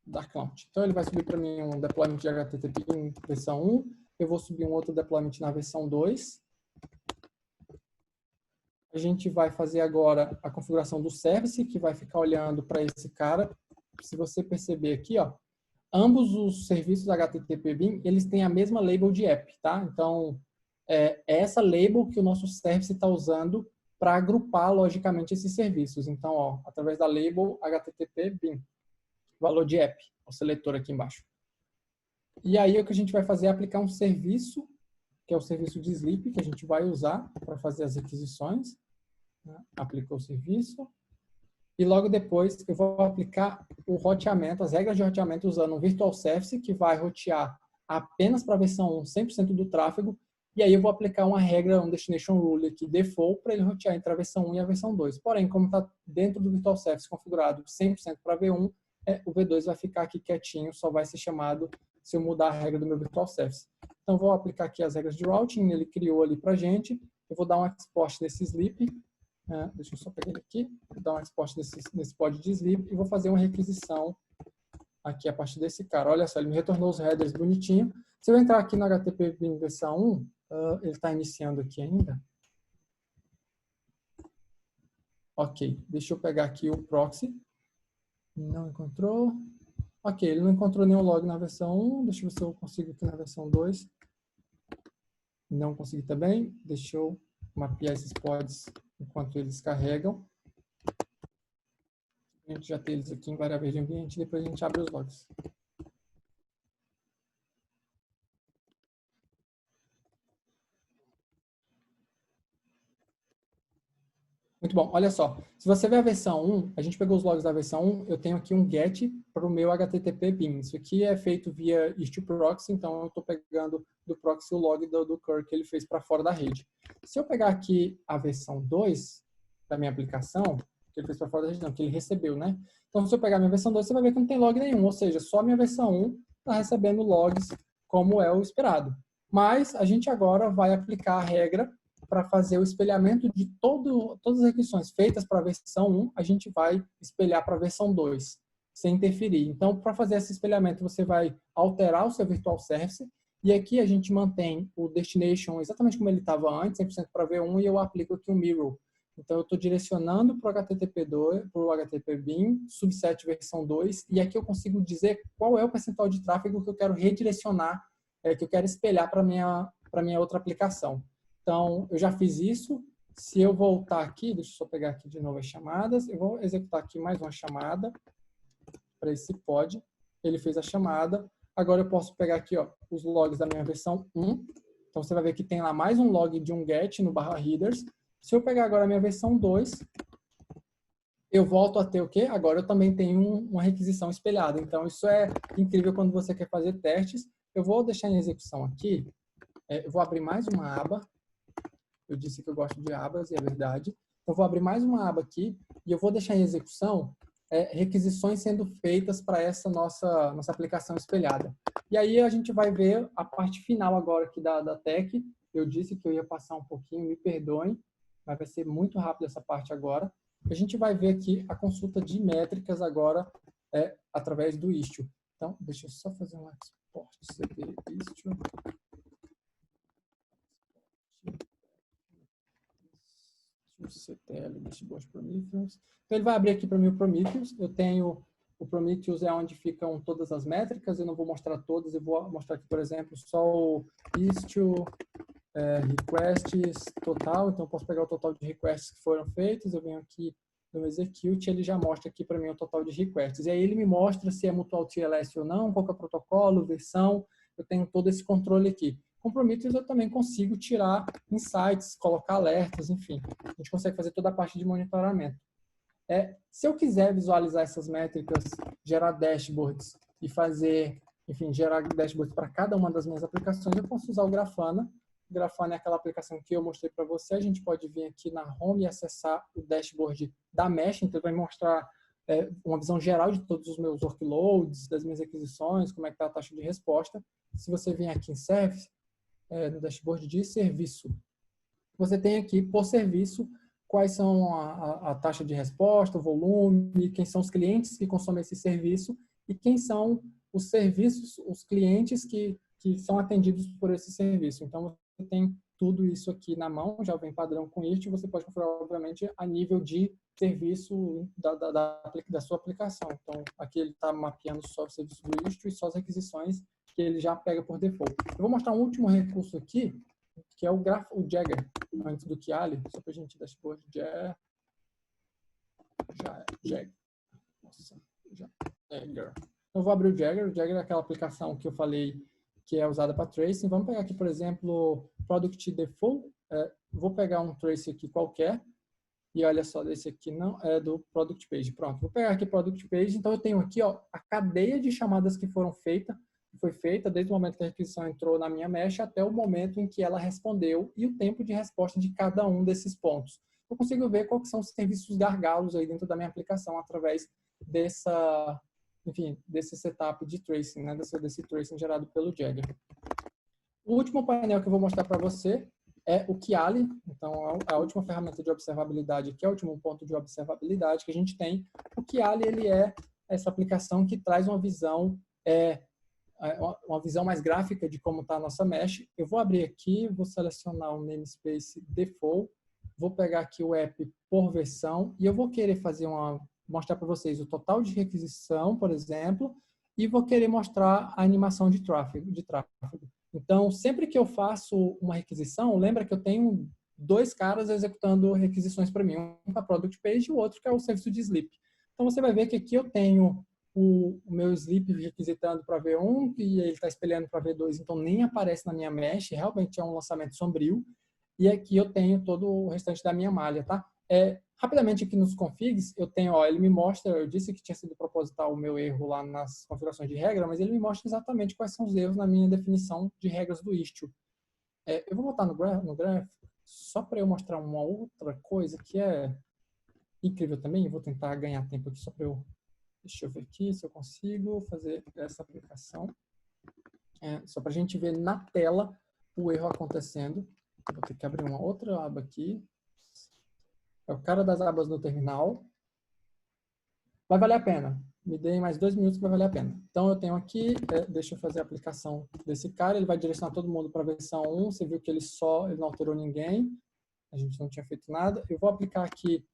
dark launch. Então, ele vai subir para mim um deployment de HTTP em versão 1. Eu vou subir um outro deployment na versão 2. A gente vai fazer agora a configuração do service, que vai ficar olhando para esse cara. Se você perceber aqui, ó, ambos os serviços HTTP BIM, eles têm a mesma label de app, tá? Então, é essa label que o nosso service está usando para agrupar, logicamente, esses serviços. Então, ó, através da label HTTP BIM, valor de app, o seletor aqui embaixo. E aí, o que a gente vai fazer é aplicar um serviço, que é o serviço de sleep, que a gente vai usar para fazer as requisições. Aplicou o serviço. E logo depois eu vou aplicar o roteamento, as regras de roteamento usando um Virtual Service que vai rotear apenas para a versão 1 100% do tráfego. E aí eu vou aplicar uma regra, um Destination Rule aqui, default, para ele rotear entre a versão 1 e a versão 2. Porém, como está dentro do Virtual Service configurado 100% para V1, o V2 vai ficar aqui quietinho, só vai ser chamado se eu mudar a regra do meu Virtual Service. Então, vou aplicar aqui as regras de routing, ele criou ali para a gente. Eu vou dar um export desse sleep. Deixa eu só pegar ele aqui, vou dar um export nesse pod de sleep e vou fazer uma requisição aqui a partir desse cara. Olha só, ele me retornou os headers bonitinho. Se eu entrar aqui no HTTP BIM versão 1, ele está iniciando aqui ainda. Ok, deixa eu pegar aqui o proxy. Não encontrou. Ok, ele não encontrou nenhum log na versão 1. Deixa eu ver se eu consigo aqui na versão 2. Não consegui também. Deixa eu mapear esses pods enquanto eles carregam. A gente já tem eles aqui em variáveis de ambiente, depois a gente abre os logs. Muito bom, olha só. Se você ver a versão 1, a gente pegou os logs da versão 1, eu tenho aqui um get para o meu HTTP BIM. Isso aqui é feito via Is2Proxy, então eu estou pegando do proxy o log do Kirk que ele fez para fora da rede. Se eu pegar aqui a versão 2 da minha aplicação, que ele fez para fora da rede, não, que ele recebeu, né? Então, se eu pegar a minha versão 2, você vai ver que não tem log nenhum, ou seja, só a minha versão 1 está recebendo logs como é o esperado. Mas a gente agora vai aplicar a regra para fazer o espelhamento de todas as requisições feitas para a versão 1, a gente vai espelhar para a versão 2, sem interferir. Então, para fazer esse espelhamento, você vai alterar o seu Virtual Service, e aqui a gente mantém o Destination exatamente como ele estava antes, 100% para V1, e eu aplico aqui um Mirror. Então, eu estou direcionando para o HTTP2, para o HTTP BIM, subset versão 2, e aqui eu consigo dizer qual é o percentual de tráfego que eu quero redirecionar, que eu quero espelhar para a minha outra aplicação. Então, eu já fiz isso. Se eu voltar aqui, deixa eu só pegar aqui de novo as chamadas, eu vou executar aqui mais uma chamada para esse pod. Ele fez a chamada. Agora eu posso pegar aqui, ó, os logs da minha versão 1. Então, você vai ver que tem lá mais um log de um get no /headers. Se eu pegar agora a minha versão 2, eu volto a ter o quê? Agora eu também tenho uma requisição espelhada. Então, isso é incrível quando você quer fazer testes. Eu vou deixar em execução aqui. Eu vou abrir mais uma aba. Eu disse que eu gosto de abas, e é verdade. Eu vou abrir mais uma aba aqui e eu vou deixar em execução requisições sendo feitas para essa nossa aplicação espelhada. E aí a gente vai ver a parte final agora aqui da tech. Eu disse que eu ia passar um pouquinho, me perdoem, mas vai ser muito rápido essa parte agora. A gente vai ver aqui a consulta de métricas agora através do Istio. Então, deixa eu só fazer um export cp Istio. CTL, Dashboard Prometheus. Então, ele vai abrir aqui para mim o Prometheus. Eu tenho o Prometheus é onde ficam todas as métricas. Eu não vou mostrar todas. Eu vou mostrar aqui, por exemplo, só o Istio, requests total. Então, eu posso pegar o total de requests que foram feitos. Eu venho aqui no Execute, ele já mostra aqui para mim o total de requests. E aí ele me mostra se é mutual TLS ou não, qual que é o protocolo, versão. Eu tenho todo esse controle aqui. Com Prometheus eu também consigo tirar insights, colocar alertas, enfim. A gente consegue fazer toda a parte de monitoramento. Se eu quiser visualizar essas métricas, gerar dashboards e fazer, enfim, gerar dashboards para cada uma das minhas aplicações, eu posso usar o Grafana. O Grafana é aquela aplicação que eu mostrei para você. A gente pode vir aqui na Home e acessar o dashboard da Mesh. Então, vai mostrar uma visão geral de todos os meus workloads, das minhas aquisições, como é que está a taxa de resposta. Se você vir aqui em Service, no dashboard de serviço, você tem aqui, por serviço, quais são a taxa de resposta, o volume, quem são os clientes que consomem esse serviço e quem são os serviços, os clientes que são atendidos por esse serviço. Então, você tem tudo isso aqui na mão, já vem padrão com isso, e você pode configurar, obviamente, a nível de serviço da sua aplicação. Então, aqui ele está mapeando só o serviço do Istio e só as requisições que ele já pega por default. Eu vou mostrar um último recurso aqui, que é o Jagger, antes do Kiali, só para a gente dashboard. Jagger. Nossa, Jagger. Então, eu vou abrir o Jagger. O Jagger é aquela aplicação que eu falei que é usada para tracing. Vamos pegar aqui, por exemplo, Product Default. Vou pegar um trace aqui qualquer. E olha só, esse aqui não é do Product Page. Pronto, vou pegar aqui Product Page. Então, eu tenho aqui ó, a cadeia de chamadas que foram feitas, foi feita desde o momento que a requisição entrou na minha mesh até o momento em que ela respondeu e o tempo de resposta de cada um desses pontos. Eu consigo ver quais são os serviços gargalos aí dentro da minha aplicação através desse setup de tracing, né? desse tracing gerado pelo Jagger. O último painel que eu vou mostrar para você é o Kiali. Então, a última ferramenta de observabilidade, que é o último ponto de observabilidade que a gente tem. O Kiali, ele é essa aplicação que traz uma visão mais gráfica de como está a nossa mesh. Eu vou abrir aqui, vou selecionar o namespace default, vou pegar aqui o app por versão e eu vou querer mostrar para vocês o total de requisição, por exemplo, e vou querer mostrar a animação de tráfego. Então, sempre que eu faço uma requisição, lembra que eu tenho dois caras executando requisições para mim, um para Product Page e o outro que é o serviço de Sleep. Então, você vai ver que aqui eu tenho o meu Sleep requisitando para V1 e ele está espelhando para V2, então nem aparece na minha mesh, realmente é um lançamento sombrio. E aqui eu tenho todo o restante da minha malha, tá? Rapidamente aqui nos configs, eu tenho, ó, ele me mostra, eu disse que tinha sido proposital o meu erro lá nas configurações de regra, mas ele me mostra exatamente quais são os erros na minha definição de regras do Istio. Eu vou botar no graph só para eu mostrar uma outra coisa que é incrível também, eu vou tentar ganhar tempo aqui só para eu... Deixa eu ver aqui se eu consigo fazer essa aplicação. Só para a gente ver na tela o erro acontecendo. Vou ter que abrir uma outra aba aqui. É o cara das abas no terminal. Vai valer a pena. Me deem mais 2 minutos que vai valer a pena. Então, eu tenho aqui, deixa eu fazer a aplicação desse cara. Ele vai direcionar todo mundo para a versão 1. Você viu que ele não alterou ninguém. A gente não tinha feito nada. Eu vou aplicar aqui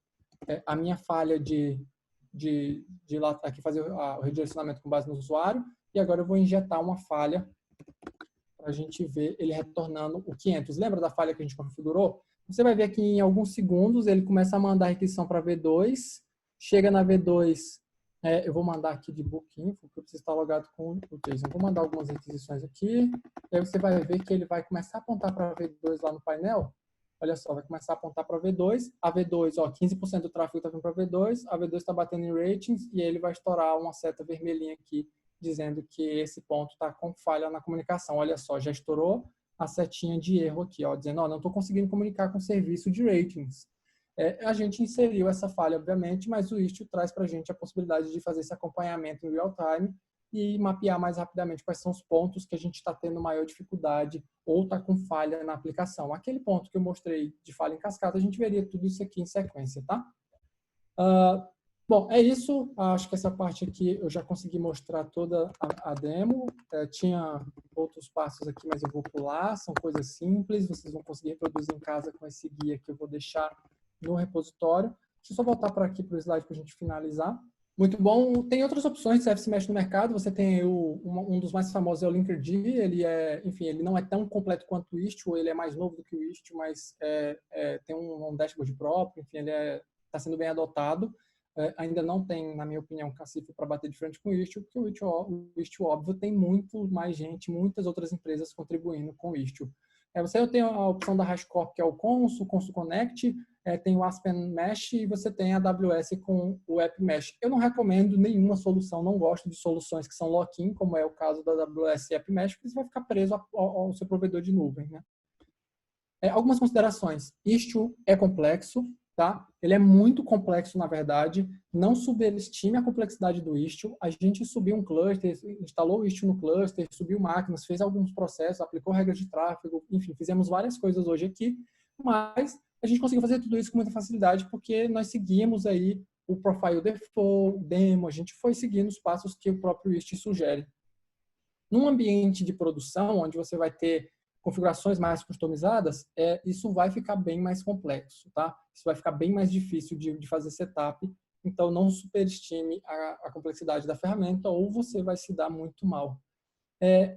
a minha falha de lá aqui fazer o redirecionamento com base no usuário. E agora eu vou injetar uma falha para a gente ver ele retornando o 500. Lembra da falha que a gente configurou? Você vai ver que em alguns segundos ele começa a mandar a requisição para V2. Chega na V2, eu vou mandar aqui de Bookinfo, porque eu preciso estar logado com o JSON. Vou mandar algumas requisições aqui. E aí você vai ver que ele vai começar a apontar para V2 lá no painel. Olha só, vai começar a apontar para V2. A V2, ó, 15% do tráfego está vindo para V2. A V2 está batendo em ratings e aí ele vai estourar uma seta vermelhinha aqui, dizendo que esse ponto está com falha na comunicação. Olha só, já estourou a setinha de erro aqui, ó, dizendo, ó, não estou conseguindo comunicar com o serviço de ratings. A gente inseriu essa falha, obviamente, mas o Istio traz para a gente a possibilidade de fazer esse acompanhamento em real time e mapear mais rapidamente quais são os pontos que a gente está tendo maior dificuldade ou está com falha na aplicação. Aquele ponto que eu mostrei de falha em cascata, a gente veria tudo isso aqui em sequência, tá? Bom, é isso. Acho que essa parte aqui eu já consegui mostrar toda a demo. Tinha outros passos aqui, mas eu vou pular. São coisas simples. Vocês vão conseguir reproduzir em casa com esse guia que eu vou deixar no repositório. Deixa eu só voltar para aqui para o slide para a gente finalizar. Muito bom. Tem outras opções de service mesh no mercado. Você tem um dos mais famosos é o Linkerd. Ele não é tão completo quanto o Istio. Ele é mais novo do que o Istio, mas tem um dashboard próprio. Enfim, ele está sendo bem adotado. Ainda não tem, na minha opinião, cacife para bater de frente com o Istio, porque o Istio, óbvio, tem muito mais gente, muitas outras empresas contribuindo com o Istio. Você tem a opção da HashiCorp, que é o Consul Connect, tem o Aspen Mesh e você tem a AWS com o App Mesh. Eu não recomendo nenhuma solução, não gosto de soluções que são lock-in, como é o caso da AWS App Mesh, porque você vai ficar preso ao seu provedor de nuvem, né? Algumas considerações. Istio é complexo, tá? Ele é muito complexo, na verdade. Não subestime a complexidade do Istio. A gente subiu um cluster, instalou o Istio no cluster, subiu máquinas, fez alguns processos, aplicou regras de tráfego, enfim, fizemos várias coisas hoje aqui, mas A gente conseguiu fazer tudo isso com muita facilidade porque nós seguimos aí o Profile Default, o demo, a gente foi seguindo os passos que o próprio Istio sugere. Num ambiente de produção, onde você vai ter configurações mais customizadas, isso vai ficar bem mais complexo, tá? Isso vai ficar bem mais difícil de fazer setup, então não superestime a complexidade da ferramenta ou você vai se dar muito mal.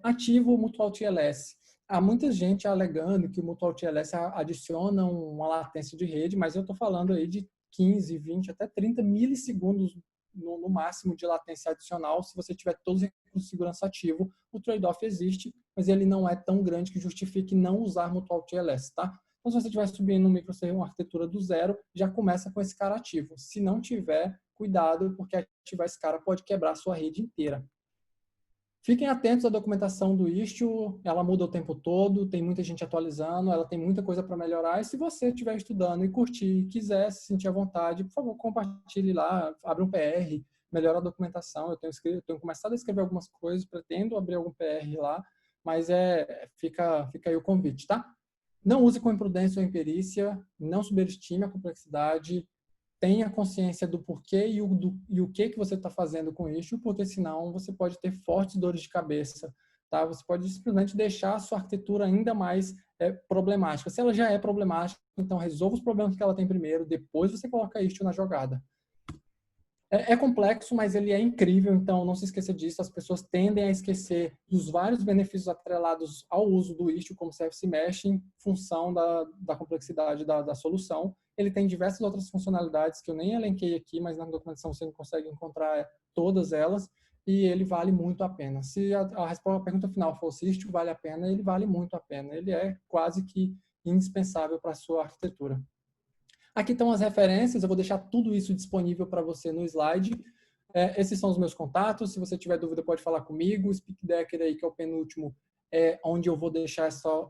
Ativo o Mutual TLS. Há muita gente alegando que o Mutual TLS adiciona uma latência de rede, mas eu estou falando aí de 15, 20, até 30 milissegundos no máximo de latência adicional. Se você tiver todos os recursos de segurança ativo, o trade-off existe, mas ele não é tão grande que justifique não usar Mutual TLS, tá? Então, se você estiver subindo um microserviço, uma arquitetura do zero, já começa com esse cara ativo. Se não tiver, cuidado, porque ativar esse cara pode quebrar a sua rede inteira. Fiquem atentos à documentação do Istio, ela muda o tempo todo, tem muita gente atualizando, ela tem muita coisa para melhorar, e se você estiver estudando e curtir, quiser se sentir à vontade, por favor, compartilhe lá, abre um PR, melhora a documentação. Eu tenho começado a escrever algumas coisas, pretendo abrir algum PR lá, mas fica aí o convite, tá? Não use com imprudência ou imperícia, não subestime a complexidade, tenha consciência do porquê e o que você está fazendo com isso, porque senão você pode ter fortes dores de cabeça, tá? Você pode simplesmente deixar a sua arquitetura ainda mais problemática. Se ela já é problemática, então resolva os problemas que ela tem primeiro, depois você coloca isso na jogada. É complexo, mas ele é incrível, então não se esqueça disso. As pessoas tendem a esquecer dos vários benefícios atrelados ao uso do Istio como Service Mesh em função da complexidade da solução. Ele tem diversas outras funcionalidades que eu nem elenquei aqui, mas na documentação você consegue encontrar todas elas, e ele vale muito a pena. Se a pergunta final for se Istio vale a pena, ele vale muito a pena. Ele é quase que indispensável para a sua arquitetura. Aqui estão as referências, eu vou deixar tudo isso disponível para você no slide. Esses são os meus contatos, se você tiver dúvida pode falar comigo. O SpeakDecker aí, que é o penúltimo, onde eu vou deixar essa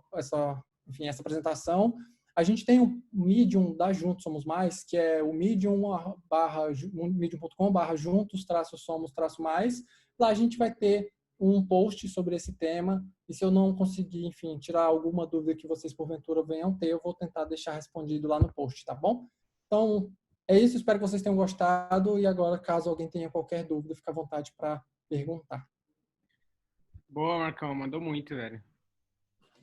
apresentação. A gente tem o Medium da Juntos Somos Mais, que é o medium.com/juntos-somos-mais. Lá a gente vai ter um post sobre esse tema, e se eu não conseguir, enfim, tirar alguma dúvida que vocês porventura venham ter, eu vou tentar deixar respondido lá no post, tá bom? Então, é isso, espero que vocês tenham gostado, e agora, caso alguém tenha qualquer dúvida, fica à vontade para perguntar. Boa, Marcão, mandou muito, velho.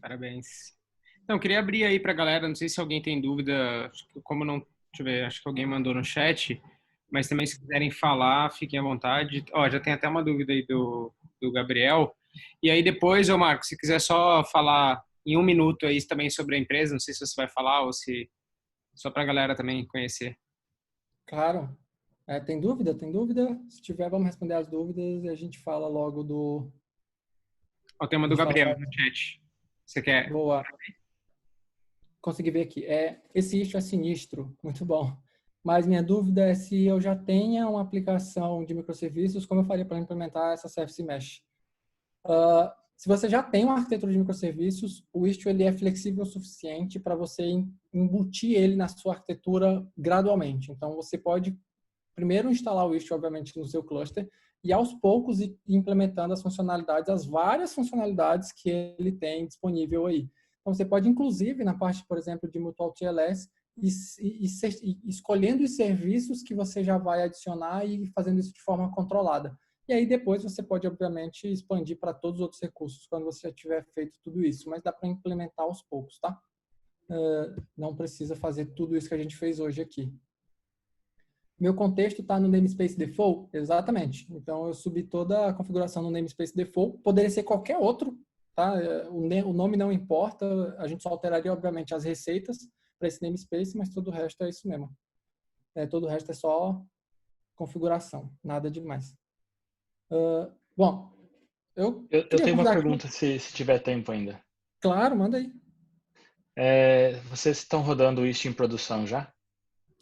Parabéns. Então, queria abrir aí pra galera, não sei se alguém tem dúvida, como não, deixa eu ver, acho que alguém mandou no chat, mas também se quiserem falar, fiquem à vontade. Ó, já tem até uma dúvida aí do Gabriel. E aí depois, ô Marco, se quiser só falar em 1 minuto aí também sobre a empresa, não sei se você vai falar ou se só para a galera também conhecer. Claro. Tem dúvida? Tem dúvida? Se tiver, vamos responder as dúvidas e a gente fala logo do... O tema do Gabriel no chat. Você quer? Boa. Consegui ver aqui. Esse Istio é sinistro. Muito bom. Mas minha dúvida é se eu já tenho uma aplicação de microserviços, como eu faria para implementar essa Service Mesh. Se você já tem uma arquitetura de microserviços, o Istio ele é flexível o suficiente para você embutir ele na sua arquitetura gradualmente. Então, você pode primeiro instalar o Istio, obviamente, no seu cluster e, aos poucos, ir implementando as funcionalidades, as várias funcionalidades que ele tem disponível aí. Então, você pode, inclusive, na parte, por exemplo, de Mutual TLS, escolhendo os serviços que você já vai adicionar e fazendo isso de forma controlada. E aí depois você pode, obviamente, expandir para todos os outros recursos quando você já tiver feito tudo isso, mas dá para implementar aos poucos, tá? Não precisa fazer tudo isso que a gente fez hoje aqui. Meu contexto está no namespace default? Exatamente. Então, eu subi toda a configuração no namespace default. Poderia ser qualquer outro, tá? O nome não importa, a gente só alteraria, obviamente, as receitas para esse namespace, mas todo o resto é isso mesmo. Todo o resto é só configuração, nada demais. Bom, eu tenho uma pergunta, se tiver tempo ainda. Claro, manda aí. Vocês estão rodando isso em produção já?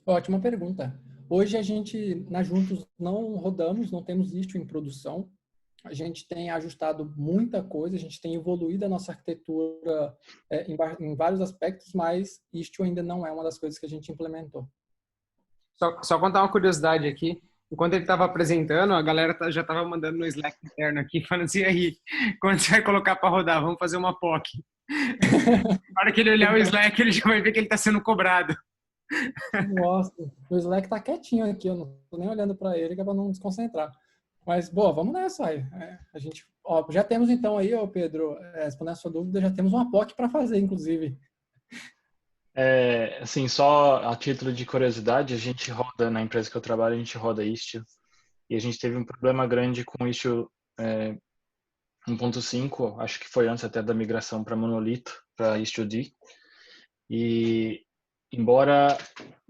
Ótima pergunta. Hoje a gente, na Juntos, não rodamos, não temos isso em produção. A gente tem ajustado muita coisa, a gente tem evoluído a nossa arquitetura em vários aspectos, mas Istio ainda não é uma das coisas que a gente implementou. Só contar uma curiosidade aqui. Enquanto ele estava apresentando, a galera já estava mandando no Slack interno aqui, falando assim, aí, quando você vai colocar para rodar, vamos fazer uma POC. Na hora que ele olhar o Slack, ele já vai ver que ele está sendo cobrado. Nossa, o Slack tá quietinho aqui, eu não tô nem olhando para ele, que é para não desconcentrar. Mas, boa, vamos nessa aí. A gente, ó, já temos então aí, ó, Pedro, respondendo a sua dúvida, já temos uma POC para fazer, inclusive. Assim, só a título de curiosidade, a gente roda, na empresa que eu trabalho, a gente roda Istio. E a gente teve um problema grande com o Istio 1.5, acho que foi antes até da migração para Monolito, para Istio-D. E embora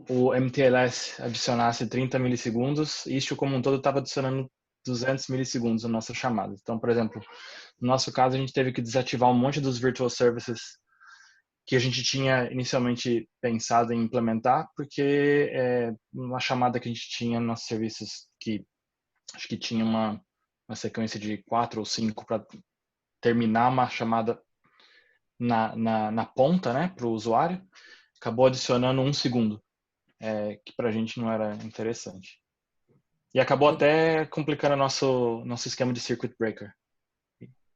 o MTLS adicionasse 30 milissegundos, Istio como um todo estava adicionando 200 milissegundos na nossa chamada. Então, por exemplo, no nosso caso, a gente teve que desativar um monte dos virtual services que a gente tinha inicialmente pensado em implementar, porque uma chamada que a gente tinha nos nossos serviços, que acho que tinha uma sequência de 4 ou 5 para terminar uma chamada na ponta, né, para o usuário, acabou adicionando 1 segundo, que para a gente não era interessante. E acabou até complicando nosso esquema de circuit breaker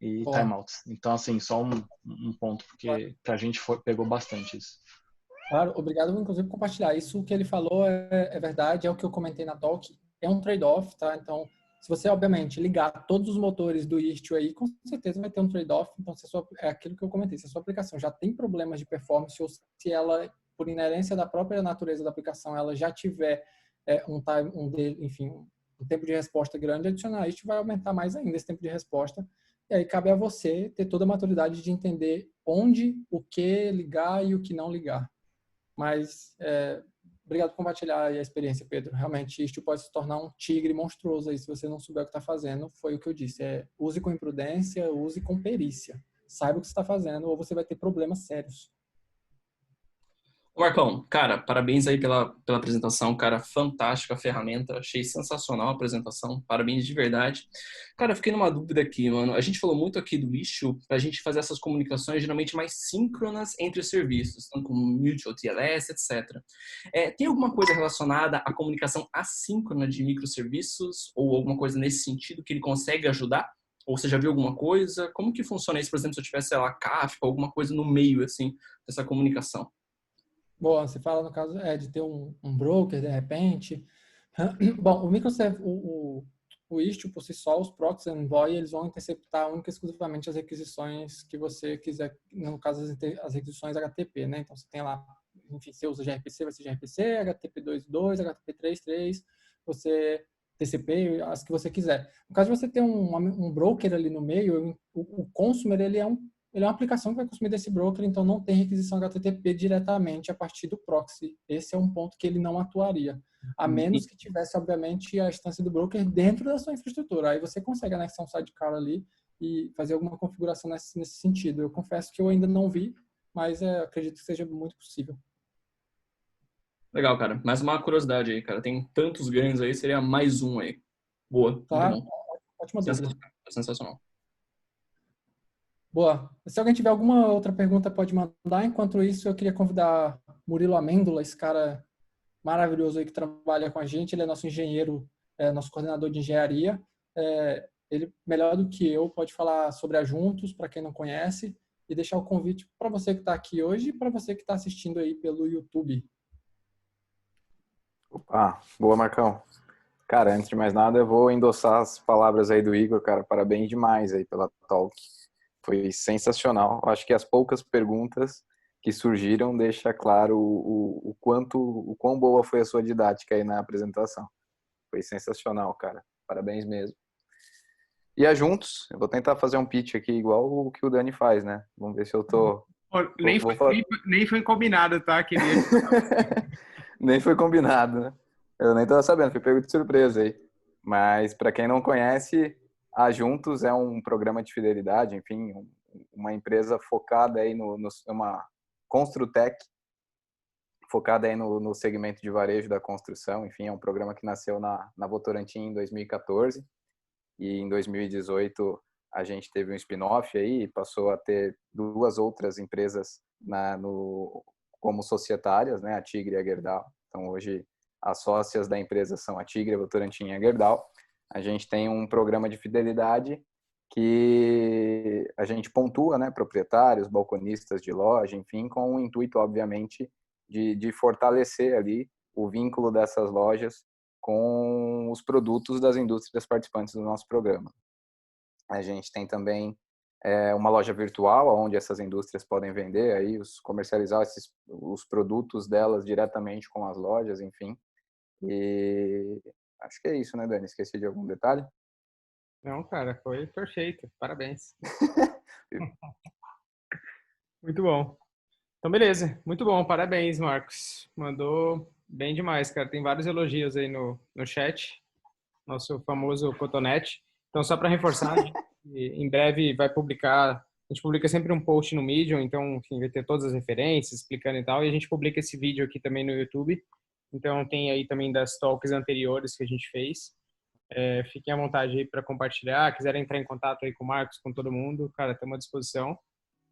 e timeouts. Então, assim, só um ponto, porque pra gente pegou bastante isso. Claro, obrigado, inclusive, por compartilhar. Isso que ele falou é verdade, é o que eu comentei na talk. É um trade-off, tá? Então, se você, obviamente, ligar todos os motores do Istio aí, com certeza vai ter um trade-off. Então, é aquilo que eu comentei. Se a sua aplicação já tem problemas de performance ou se ela, por inerência da própria natureza da aplicação, ela já tiver um tempo de resposta grande, adicionar Istio vai aumentar mais ainda esse tempo de resposta. E aí cabe a você ter toda a maturidade de entender onde, o que ligar e o que não ligar. Mas obrigado por compartilhar a experiência, Pedro. Realmente, isto pode se tornar um tigre monstruoso aí se você não souber o que está fazendo. Foi o que eu disse. Use com imprudência, use com perícia. Saiba o que você está fazendo ou você vai ter problemas sérios. Ô Marcão, cara, parabéns aí pela apresentação, cara, fantástica a ferramenta, achei sensacional a apresentação, parabéns de verdade. Cara, eu fiquei numa dúvida aqui, mano, a gente falou muito aqui do Istio pra gente fazer essas comunicações geralmente mais síncronas entre os serviços, então como Mutual, TLS, etc. Tem alguma coisa relacionada à comunicação assíncrona de microserviços ou alguma coisa nesse sentido que ele consegue ajudar? Ou você já viu alguma coisa? Como que funciona isso, por exemplo, se eu tivesse, sei lá, Kafka, alguma coisa no meio, assim, dessa comunicação? Bom, você fala no caso de ter um broker, de repente. Bom, o microserviço, o Istio por si só, os proxies e Envoy, eles vão interceptar única e exclusivamente as requisições que você quiser, no caso as requisições HTTP, né? Então você tem lá, enfim, você usa gRPC, vai ser gRPC, HTTP 2.2, HTTP 3.3, você TCP, as que você quiser. No caso de você ter um broker ali no meio, o consumer, ele é uma aplicação que vai consumir desse broker, então não tem requisição HTTP diretamente a partir do proxy. Esse é um ponto que ele não atuaria. A menos que tivesse, obviamente, a instância do broker dentro da sua infraestrutura. Aí você consegue anexar um sidecar ali e fazer alguma configuração nesse sentido. Eu confesso que eu ainda não vi, mas acredito que seja muito possível. Legal, cara. Mais uma curiosidade aí, cara. Tem tantos ganhos aí, seria mais um aí. Boa, Claro, muito bom. ótima dúvida. Sensacional. Boa. Se alguém tiver alguma outra pergunta, pode mandar. Enquanto isso, eu queria convidar Murilo Amêndola, esse cara maravilhoso aí que trabalha com a gente. Ele é nosso engenheiro, nosso coordenador de engenharia. Ele, melhor do que eu, pode falar sobre a Juntos, para quem não conhece, e deixar o convite para você que está aqui hoje e para você que está assistindo aí pelo YouTube. Opa, boa, Marcão. Cara, antes de mais nada, eu vou endossar as palavras aí do Igor, cara. Parabéns demais aí pela talk. Foi sensacional. Acho que as poucas perguntas que surgiram deixa claro o quão boa foi a sua didática aí na apresentação. Foi sensacional, cara. Parabéns mesmo. E a Juntos, eu vou tentar fazer um pitch aqui igual o que o Dani faz, né? Vamos ver se eu tô... Nem foi combinado, tá, querido? Nem foi combinado, né? Eu nem tava sabendo, fui pego de surpresa aí. Mas para quem não conhece, a Juntos é um programa de fidelidade, enfim, uma empresa focada aí uma Construtec, focada aí no segmento de varejo da construção. Enfim, é um programa que nasceu na Votorantim em 2014 e em 2018 a gente teve um spin-off aí e passou a ter duas outras empresas como societárias, né, a Tigre e a Gerdau. Então hoje as sócias da empresa são a Tigre, a Votorantim e a Gerdau. A gente tem um programa de fidelidade que a gente pontua, né, proprietários, balconistas de loja, enfim, com o intuito, obviamente, de fortalecer ali o vínculo dessas lojas com os produtos das indústrias participantes do nosso programa. A gente tem também uma loja virtual, onde essas indústrias podem vender, aí, comercializar os produtos delas diretamente com as lojas, enfim. E acho que é isso, né, Dani? Esqueci de algum detalhe? Não, cara, foi perfeito. Parabéns. Muito bom. Então, beleza. Muito bom. Parabéns, Marcos. Mandou bem demais, cara. Tem vários elogios aí no chat. Nosso famoso Cotonete. Então, só para reforçar, em breve vai publicar. A gente publica sempre um post no Medium, então, enfim, vai ter todas as referências, explicando e tal. E a gente publica esse vídeo aqui também no YouTube. Então, tem aí também das talks anteriores que a gente fez. Fiquem à vontade aí para compartilhar. Quiserem entrar em contato aí com o Marcos, com todo mundo, cara, estamos à disposição.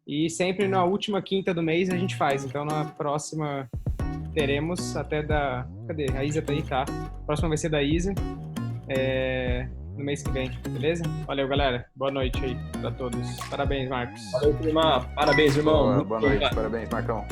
E sempre na última quinta do mês a gente faz. Então, na próxima teremos até da... Cadê? A Isa tá aí, tá? A próxima vai ser da Isa. No mês que vem, beleza? Valeu, galera. Boa noite aí pra todos. Parabéns, Marcos. Valeu, turma. Parabéns, irmão. Boa noite. Parabéns, Marcão.